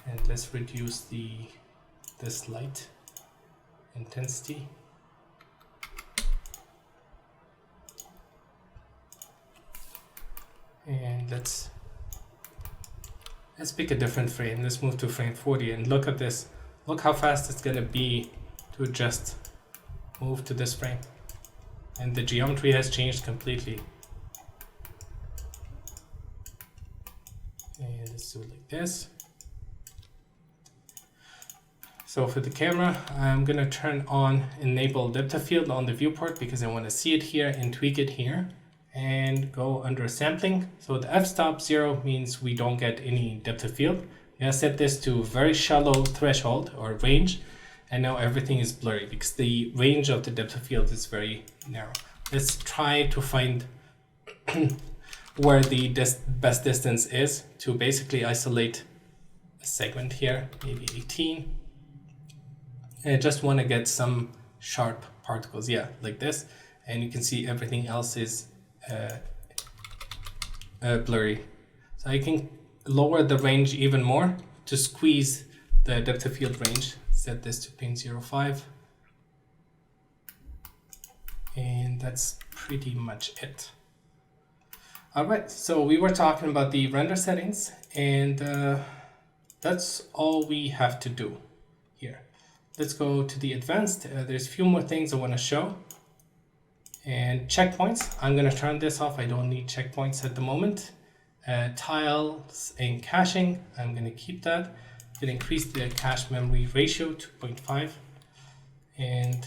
And let's reduce this light intensity. And let's pick a different frame. Let's move to frame 40 and look at this. Look how fast it's gonna be to just move to this frame. And the geometry has changed completely. And let's do it like this. So for the camera, I'm gonna turn on enable depth of field on the viewport because I want to see it here and tweak it here, and go under sampling. So the f-stop 0 means we don't get any depth of field. I'm gonna set this to very shallow threshold or range, and now everything is blurry because the range of the depth of field is very narrow. Let's try to find where the best distance is to basically isolate a segment here, maybe 18. And I just want to get some sharp particles, yeah, like this. And you can see everything else is blurry. So I can lower the range even more to squeeze the depth of field range. Set this to 0.05. And that's pretty much it. All right, so we were talking about the render settings, and that's all we have to do here. Let's go to the advanced. There's a few more things I want to show. And checkpoints, I'm going to turn this off. I don't need checkpoints at the moment. Tiles and caching, I'm going to keep that. I'm going to increase the cache memory ratio to 0.5. And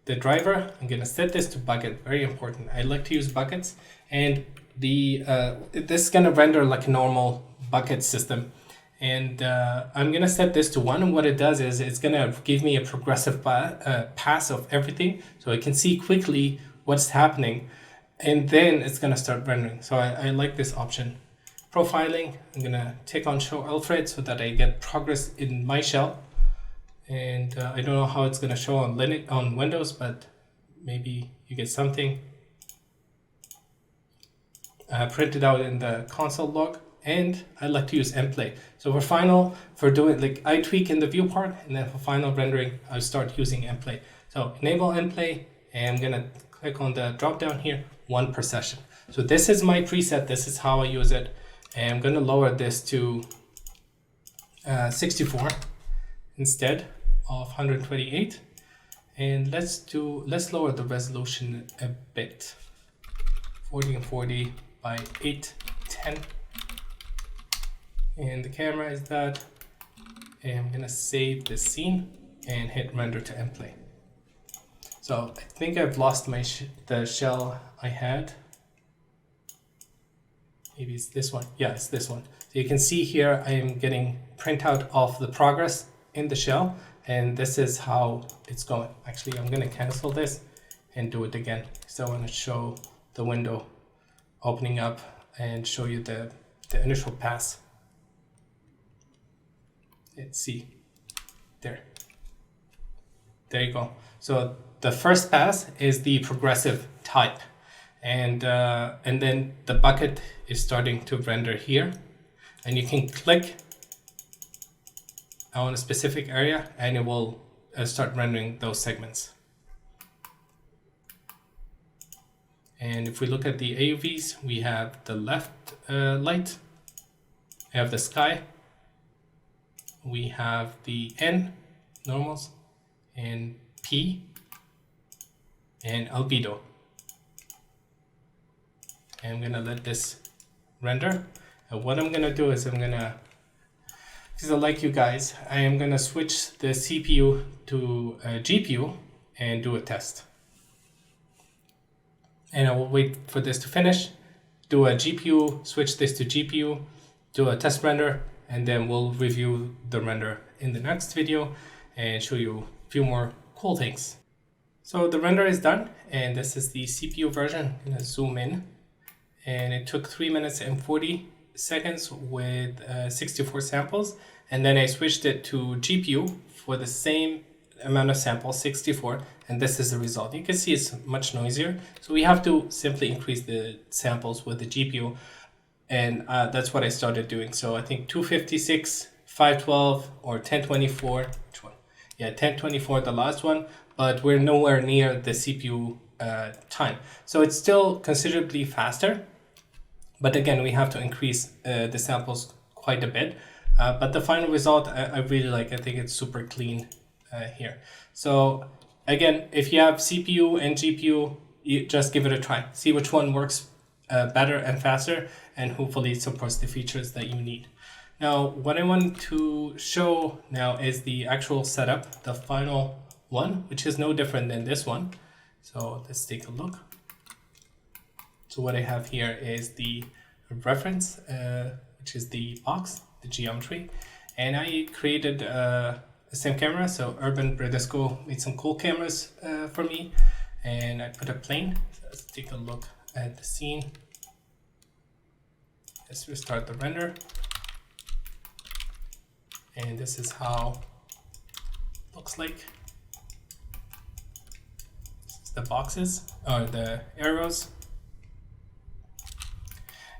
the driver, I'm going to set this to bucket. Very important. I like to use buckets. And this is going to render like a normal bucket system. And I'm going to set this to 1. And what it does is it's going to give me a progressive pass of everything. So I can see quickly what's happening. And then it's going to start rendering. So I like this option. Profiling, I'm going to take on show Alfred so that I get progress in my shell. And I don't know how it's going to show on Linux, on Windows, but maybe you get something printed out in the console log. And I like to use mplay. So for doing like I tweak in the viewport, and then for final rendering, I'll start using mplay. So enable mplay, and I'm gonna click on the drop down here, 1 per session. So this is my preset. This is how I use it, and I'm gonna lower this to 64 instead of 128, and let's lower the resolution a bit, 1440 by 810, and the camera is that. And I'm gonna save this scene and hit render to end play. So I think I've lost my the shell I had. Maybe it's this one. Yeah, it's this one. So you can see here I am getting printout of the progress in the shell, and this is how it's going. Actually, I'm gonna cancel this and do it again. So I want to show the window opening up and show you the initial pass. Let's see. There you go. So the first pass is the progressive type, and then the bucket is starting to render here, and you can click on a specific area and it will start rendering those segments. And if we look at the AUVs, we have the left light, we have the sky, we have the N normals, and P, and albedo. And I'm gonna let this render. And what I'm gonna do is because I like you guys, I am gonna switch the CPU to GPU and do a test. And I will wait for this to finish, do a GPU, switch this to GPU, do a test render, and then we'll review the render in the next video and show you a few more cool things. So the render is done, and this is the CPU version. I'm gonna zoom in, and it took 3 minutes and 40 seconds with 64 samples, and then I switched it to GPU for the same amount of samples, 64, and this is the result. You can see it's much noisier, so we have to simply increase the samples with the GPU, and that's what I started doing. So I think 256, 512, or 1024, which one? Yeah, 1024, the last one, but we're nowhere near the CPU time. So it's still considerably faster, but again, we have to increase the samples quite a bit. But the final result, I really like. I think it's super clean here. So again, if you have CPU and GPU, you just give it a try. See which one works better and faster, and hopefully it supports the features that you need. Now, what I want to show now is the actual setup, the final one, which is no different than this one. So let's take a look. So what I have here is the reference, which is the box, the geometry, and I created the same camera. So Urban Bradesco made some cool cameras for me, and I put a plane. So let's take a look at the scene. Let's restart the render, and this is how it looks like. This is the boxes, or the arrows.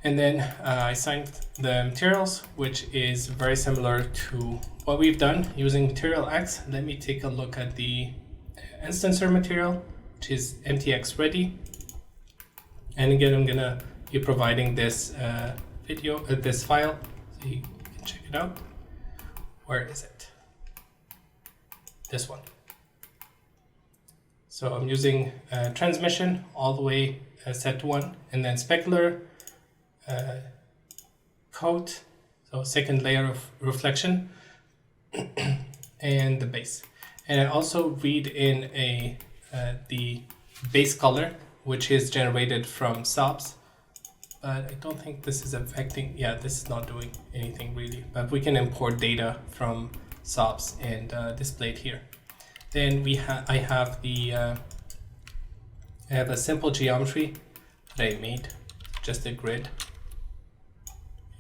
And then I assigned the materials, which is very similar to what we've done using Material X. Let me take a look at the instancer material, which is MTX ready. And again, I'm gonna be providing this this file, so you can check it out. Where is it? This one. So I'm using transmission all the way set to 1, and then specular coat, so second layer of reflection, and the base. And I also read in the base color, which is generated from SOPs, but I don't think this is affecting. Yeah, this is not doing anything really, but we can import data from SOPs and display it here. Then I have a simple geometry that I made, just a grid.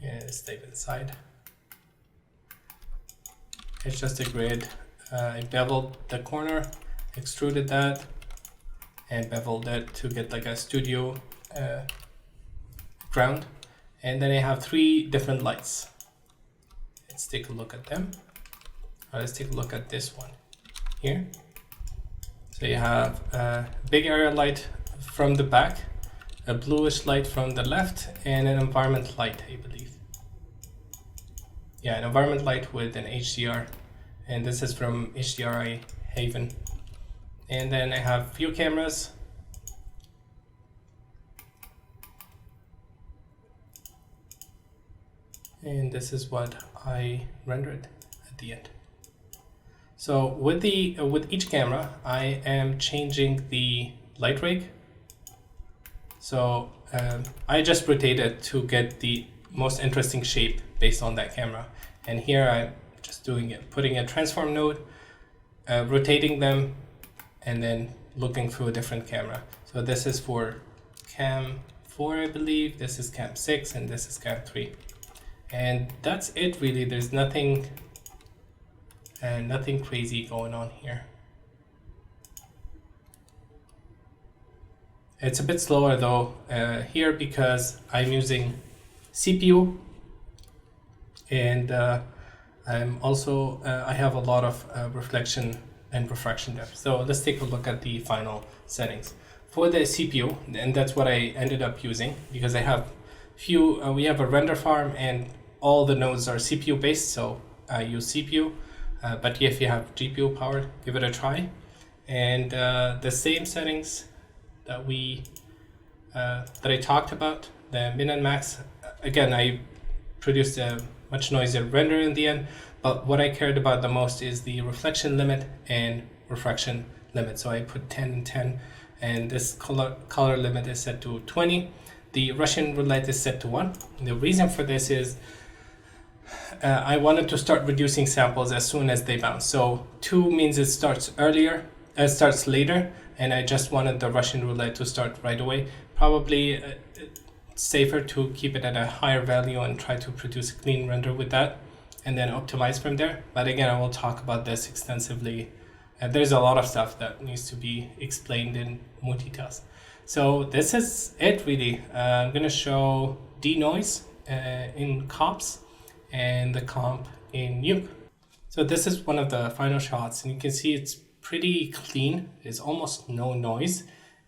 And let's leave it inside. It's just a grid. I beveled the corner, extruded that, and beveled it to get like a studio ground. And then I have 3 different lights. Let's take a look at them. Let's take a look at this one here. So you have a big area light from the back, a bluish light from the left, and an environment light, I believe. yeah, an environment light with an HDR, and this is from HDRI Haven. And then I have few cameras. And this is what I rendered at the end. So with each camera, I am changing the light rig. So I just rotated to get the most interesting shape based on that camera. And here I'm just doing it, putting a transform node, rotating them, and then looking through a different camera. So this is for cam 4, I believe. This is cam 6, and this is cam 3. And that's it really. There's nothing crazy going on here. It's a bit slower though here because I'm using CPU, and I'm also I have a lot of reflection and refraction depth. So let's take a look at the final settings for the CPU, and that's what I ended up using because I have we have a render farm and all the nodes are CPU based, so I use CPU. But if you have GPU powered, give it a try. And the same settings that I talked about, the min and max. Again, I produced a much noisier render in the end, but what I cared about the most is the reflection limit and refraction limit. So I put 10 and 10, and this color limit is set to 20. The Russian roulette is set to 1. And the reason for this is I wanted to start reducing samples as soon as they bounce. So 2 means it starts later, and I just wanted the Russian roulette to start right away. Probably safer to keep it at a higher value and try to produce a clean render with that, and then optimize from there. But again, I will talk about this extensively. There's a lot of stuff that needs to be explained in more details. So this is it really. I'm going to show Denoise in comps and the comp in Nuke. So this is one of the final shots, and you can see it's pretty clean. There's almost no noise.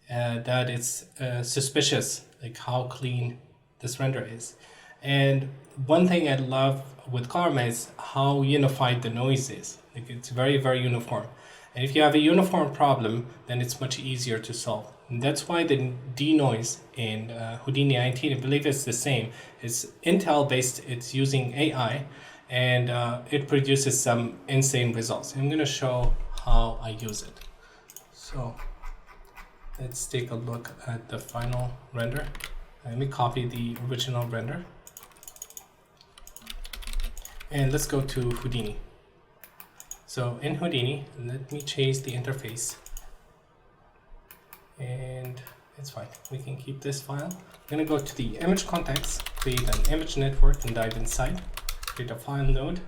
That it's suspicious, like how clean this render is. And one thing I love with Karma is how unified the noise is. Like it's very, very uniform. And if you have a uniform problem, then it's much easier to solve. And that's why the denoise in Houdini 19, I believe it's the same. It's Intel based, it's using AI, and it produces some insane results. I'm going to show how I use it. So let's take a look at the final render. Let me copy the original render. And let's go to Houdini. So in Houdini, let me change the interface. And it's fine, we can keep this file. I'm going to go to the image context, create an image network and dive inside, create a file node,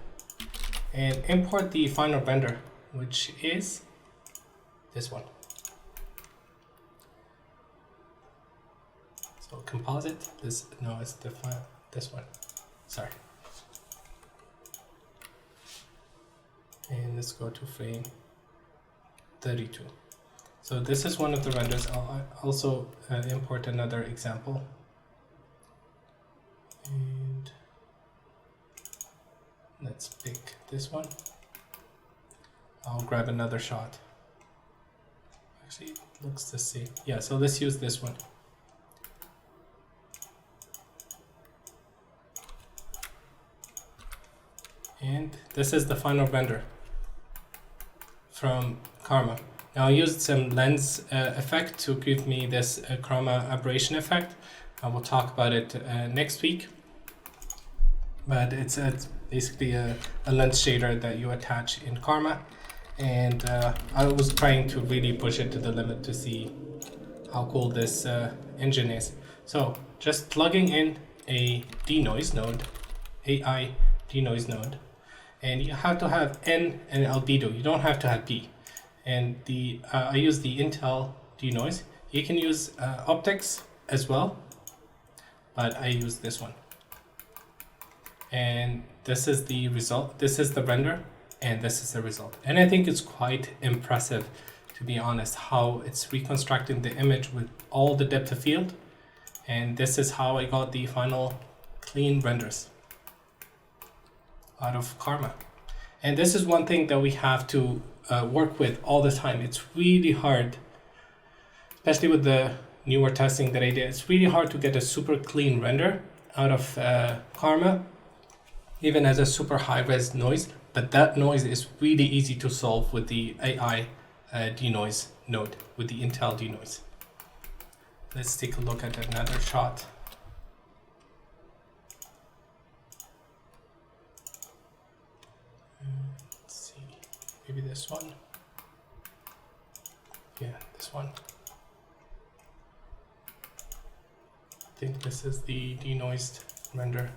and import the final render, which is this one. So composite, it's the file, this one, sorry. And let's go to frame 32. So this is one of the renders. I'll also import another example. And let's pick this one. I'll grab another shot. Actually, it looks the same. Yeah, so let's use this one. And this is the final render from Karma. Now I used some lens effect to give me this chroma aberration effect. I will talk about it next week. But it's basically a lens shader that you attach in Karma. And I was trying to really push it to the limit to see how cool this engine is. So just plugging in a denoise node, AI denoise node. And you have to have N and albedo. You don't have to have B. And I use the Intel denoise. You can use optics as well, but I use this one. And this is the result. This is the render, and this is the result. And I think it's quite impressive, to be honest, how it's reconstructing the image with all the depth of field. And this is how I got the final clean renders. out of Karma. And this is one thing that we have to work with all the time. It's really hard, especially with the newer testing that I did. It's really hard to get a super clean render out of Karma, even as a super high res noise. But that noise is really easy to solve with the AI denoise node, with the Intel denoise. Let's take a look at another shot. Let's see, maybe this one. Yeah, this one. I think this is the denoised render.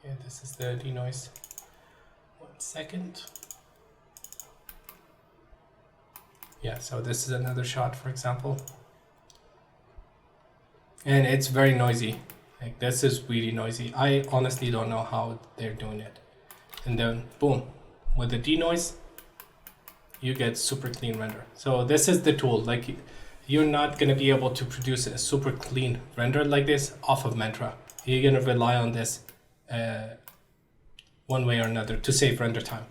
Yeah, this is the denoise. 1 second. Yeah, so this is another shot, for example. And it's very noisy. Like, this is really noisy. I honestly don't know how they're doing it. And then boom, with the denoise, you get super clean render. So this is the tool. Like, you're not gonna be able to produce a super clean render like this off of Mentra. You're gonna rely on this one way or another to save render time.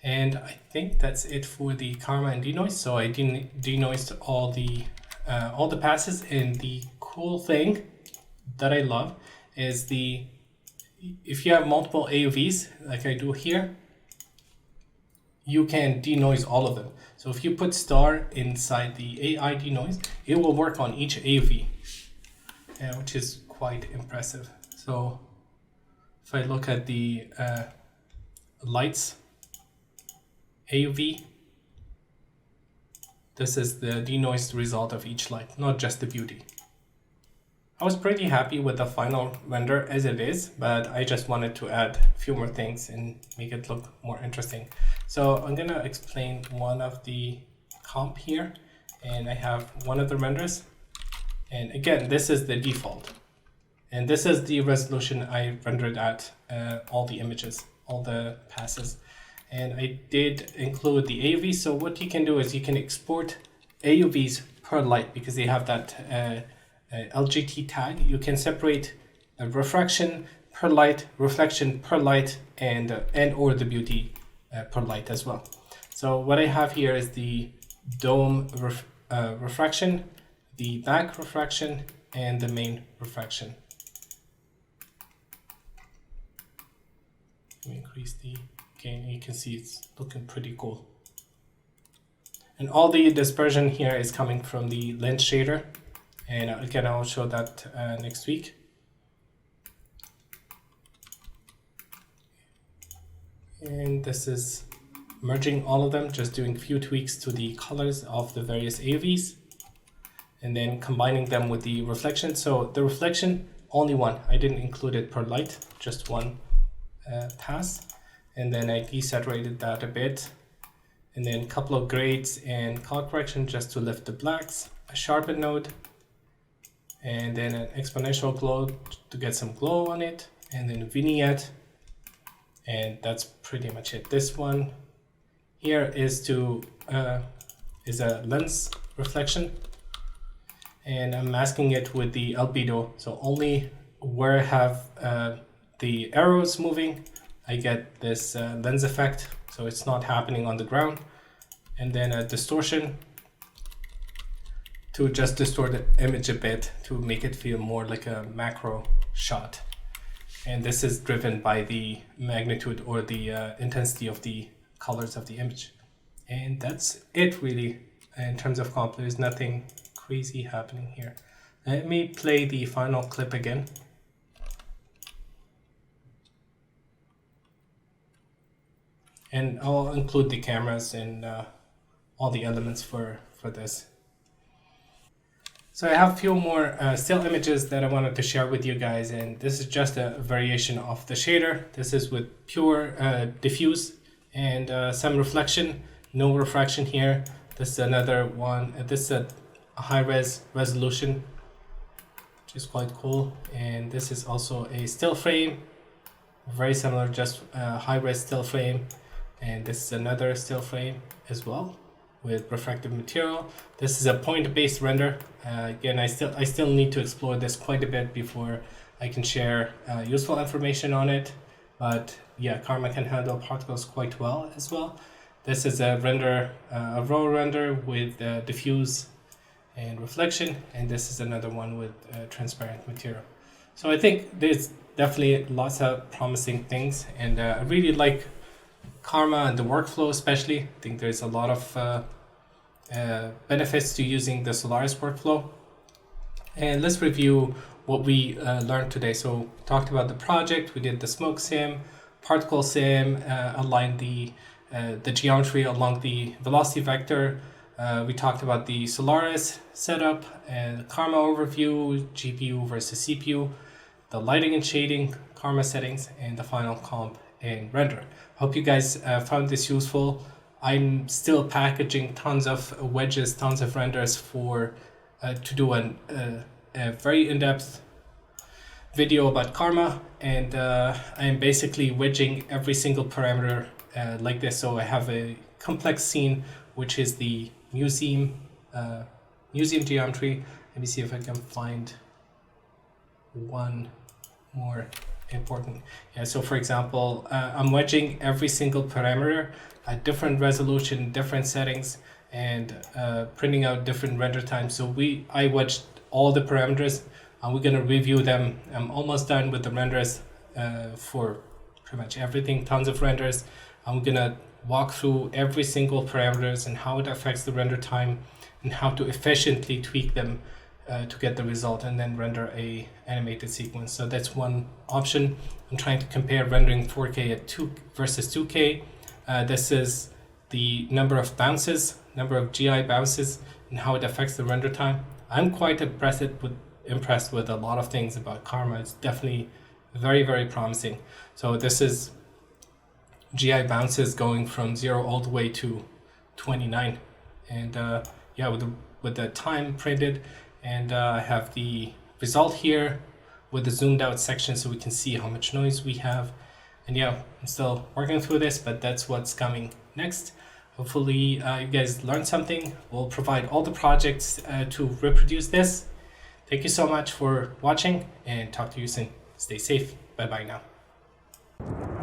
And I think that's it for the Karma and denoise. So I denoised all the passes, and the cool thing that I love is if you have multiple AUVs like I do here, you can denoise all of them. So if you put star inside the AI denoise, it will work on each AUV, which is quite impressive. So if I look at the lights AUV, this is the denoised result of each light, not just the beauty. I was pretty happy with the final render as it is, but I just wanted to add a few more things and make it look more interesting. So I'm gonna explain one of the comp here, and I have one of the renders. And again, this is the default. And this is the resolution I rendered at all the images, all the passes. And I did include the AUV. So what you can do is you can export AUVs per light, because they have that LGT tag. You can separate a refraction per light, reflection per light, and or the beauty per light as well. So what I have here is the dome refraction, the back refraction, and the main refraction. Let me increase the gain. You can see it's looking pretty cool. And all the dispersion here is coming from the lens shader. And again, I'll show that next week. And this is merging all of them, just doing a few tweaks to the colors of the various AUVs, and then combining them with the reflection. So the reflection, only one. I didn't include it per light, just one pass. And then I desaturated that a bit. And then a couple of grades and color correction just to lift the blacks, a sharpen node, and then an exponential glow to get some glow on it, and then a vignette, and that's pretty much it. This one here is a lens reflection, and I'm masking it with the albedo. So only where I have the arrows moving, I get this lens effect, so it's not happening on the ground. And then a distortion to just distort the image a bit to make it feel more like a macro shot. And this is driven by the magnitude or the intensity of the colors of the image. And that's it really in terms of comp. There's nothing crazy happening here. Let me play the final clip again. And I'll include the cameras and all the elements for this. So I have a few more still images that I wanted to share with you guys, and this is just a variation of the shader. This is with pure diffuse and some reflection, no refraction here. This is another one. This is a high-res resolution, which is quite cool. And this is also a still frame, very similar, just a high-res still frame. And this is another still frame as well with refractive material. This is a point-based render. Again, I still need to explore this quite a bit before I can share useful information on it. But yeah, Karma can handle particles quite well as well. This is a render, a raw render with diffuse and reflection, and this is another one with transparent material. So I think there's definitely lots of promising things, and I really like Karma and the workflow especially. I think there's a lot of benefits to using the Solaris workflow. And let's review what we learned today. So talked about the project, we did the smoke sim, particle sim, aligned the geometry along the velocity vector. We talked about the Solaris setup and Karma overview, GPU versus CPU, the lighting and shading, Karma settings, and the final comp and render. Hope you guys found this useful. I'm still packaging tons of wedges, tons of renders for to do a very in-depth video about Karma, and I am basically wedging every single parameter like this. So I have a complex scene, which is the museum geometry. Let me see if I can find one more important. Yeah, so for example, I'm wedging every single parameter at different resolution, different settings, and printing out different render times. So I wedged all the parameters, and we're gonna review them. I'm almost done with the renders for pretty much everything, tons of renders. I'm gonna walk through every single parameters and how it affects the render time and how to efficiently tweak them to get the result, and then render a animated sequence. So that's one option. I'm trying to compare rendering 4K at 2 versus 2K. This is the number of bounces, number of GI bounces, and how it affects the render time. I'm quite impressed with a lot of things about Karma. It's definitely very, very promising. So this is GI bounces going from 0 all the way to 29, and yeah, with the time printed, and I have the result here with the zoomed out section so we can see how much noise we have. And yeah, I'm still working through this, but that's what's coming next. Hopefully you guys learned something. We'll provide all the projects to reproduce this. Thank you so much for watching, and talk to you soon. Stay safe. Bye bye now.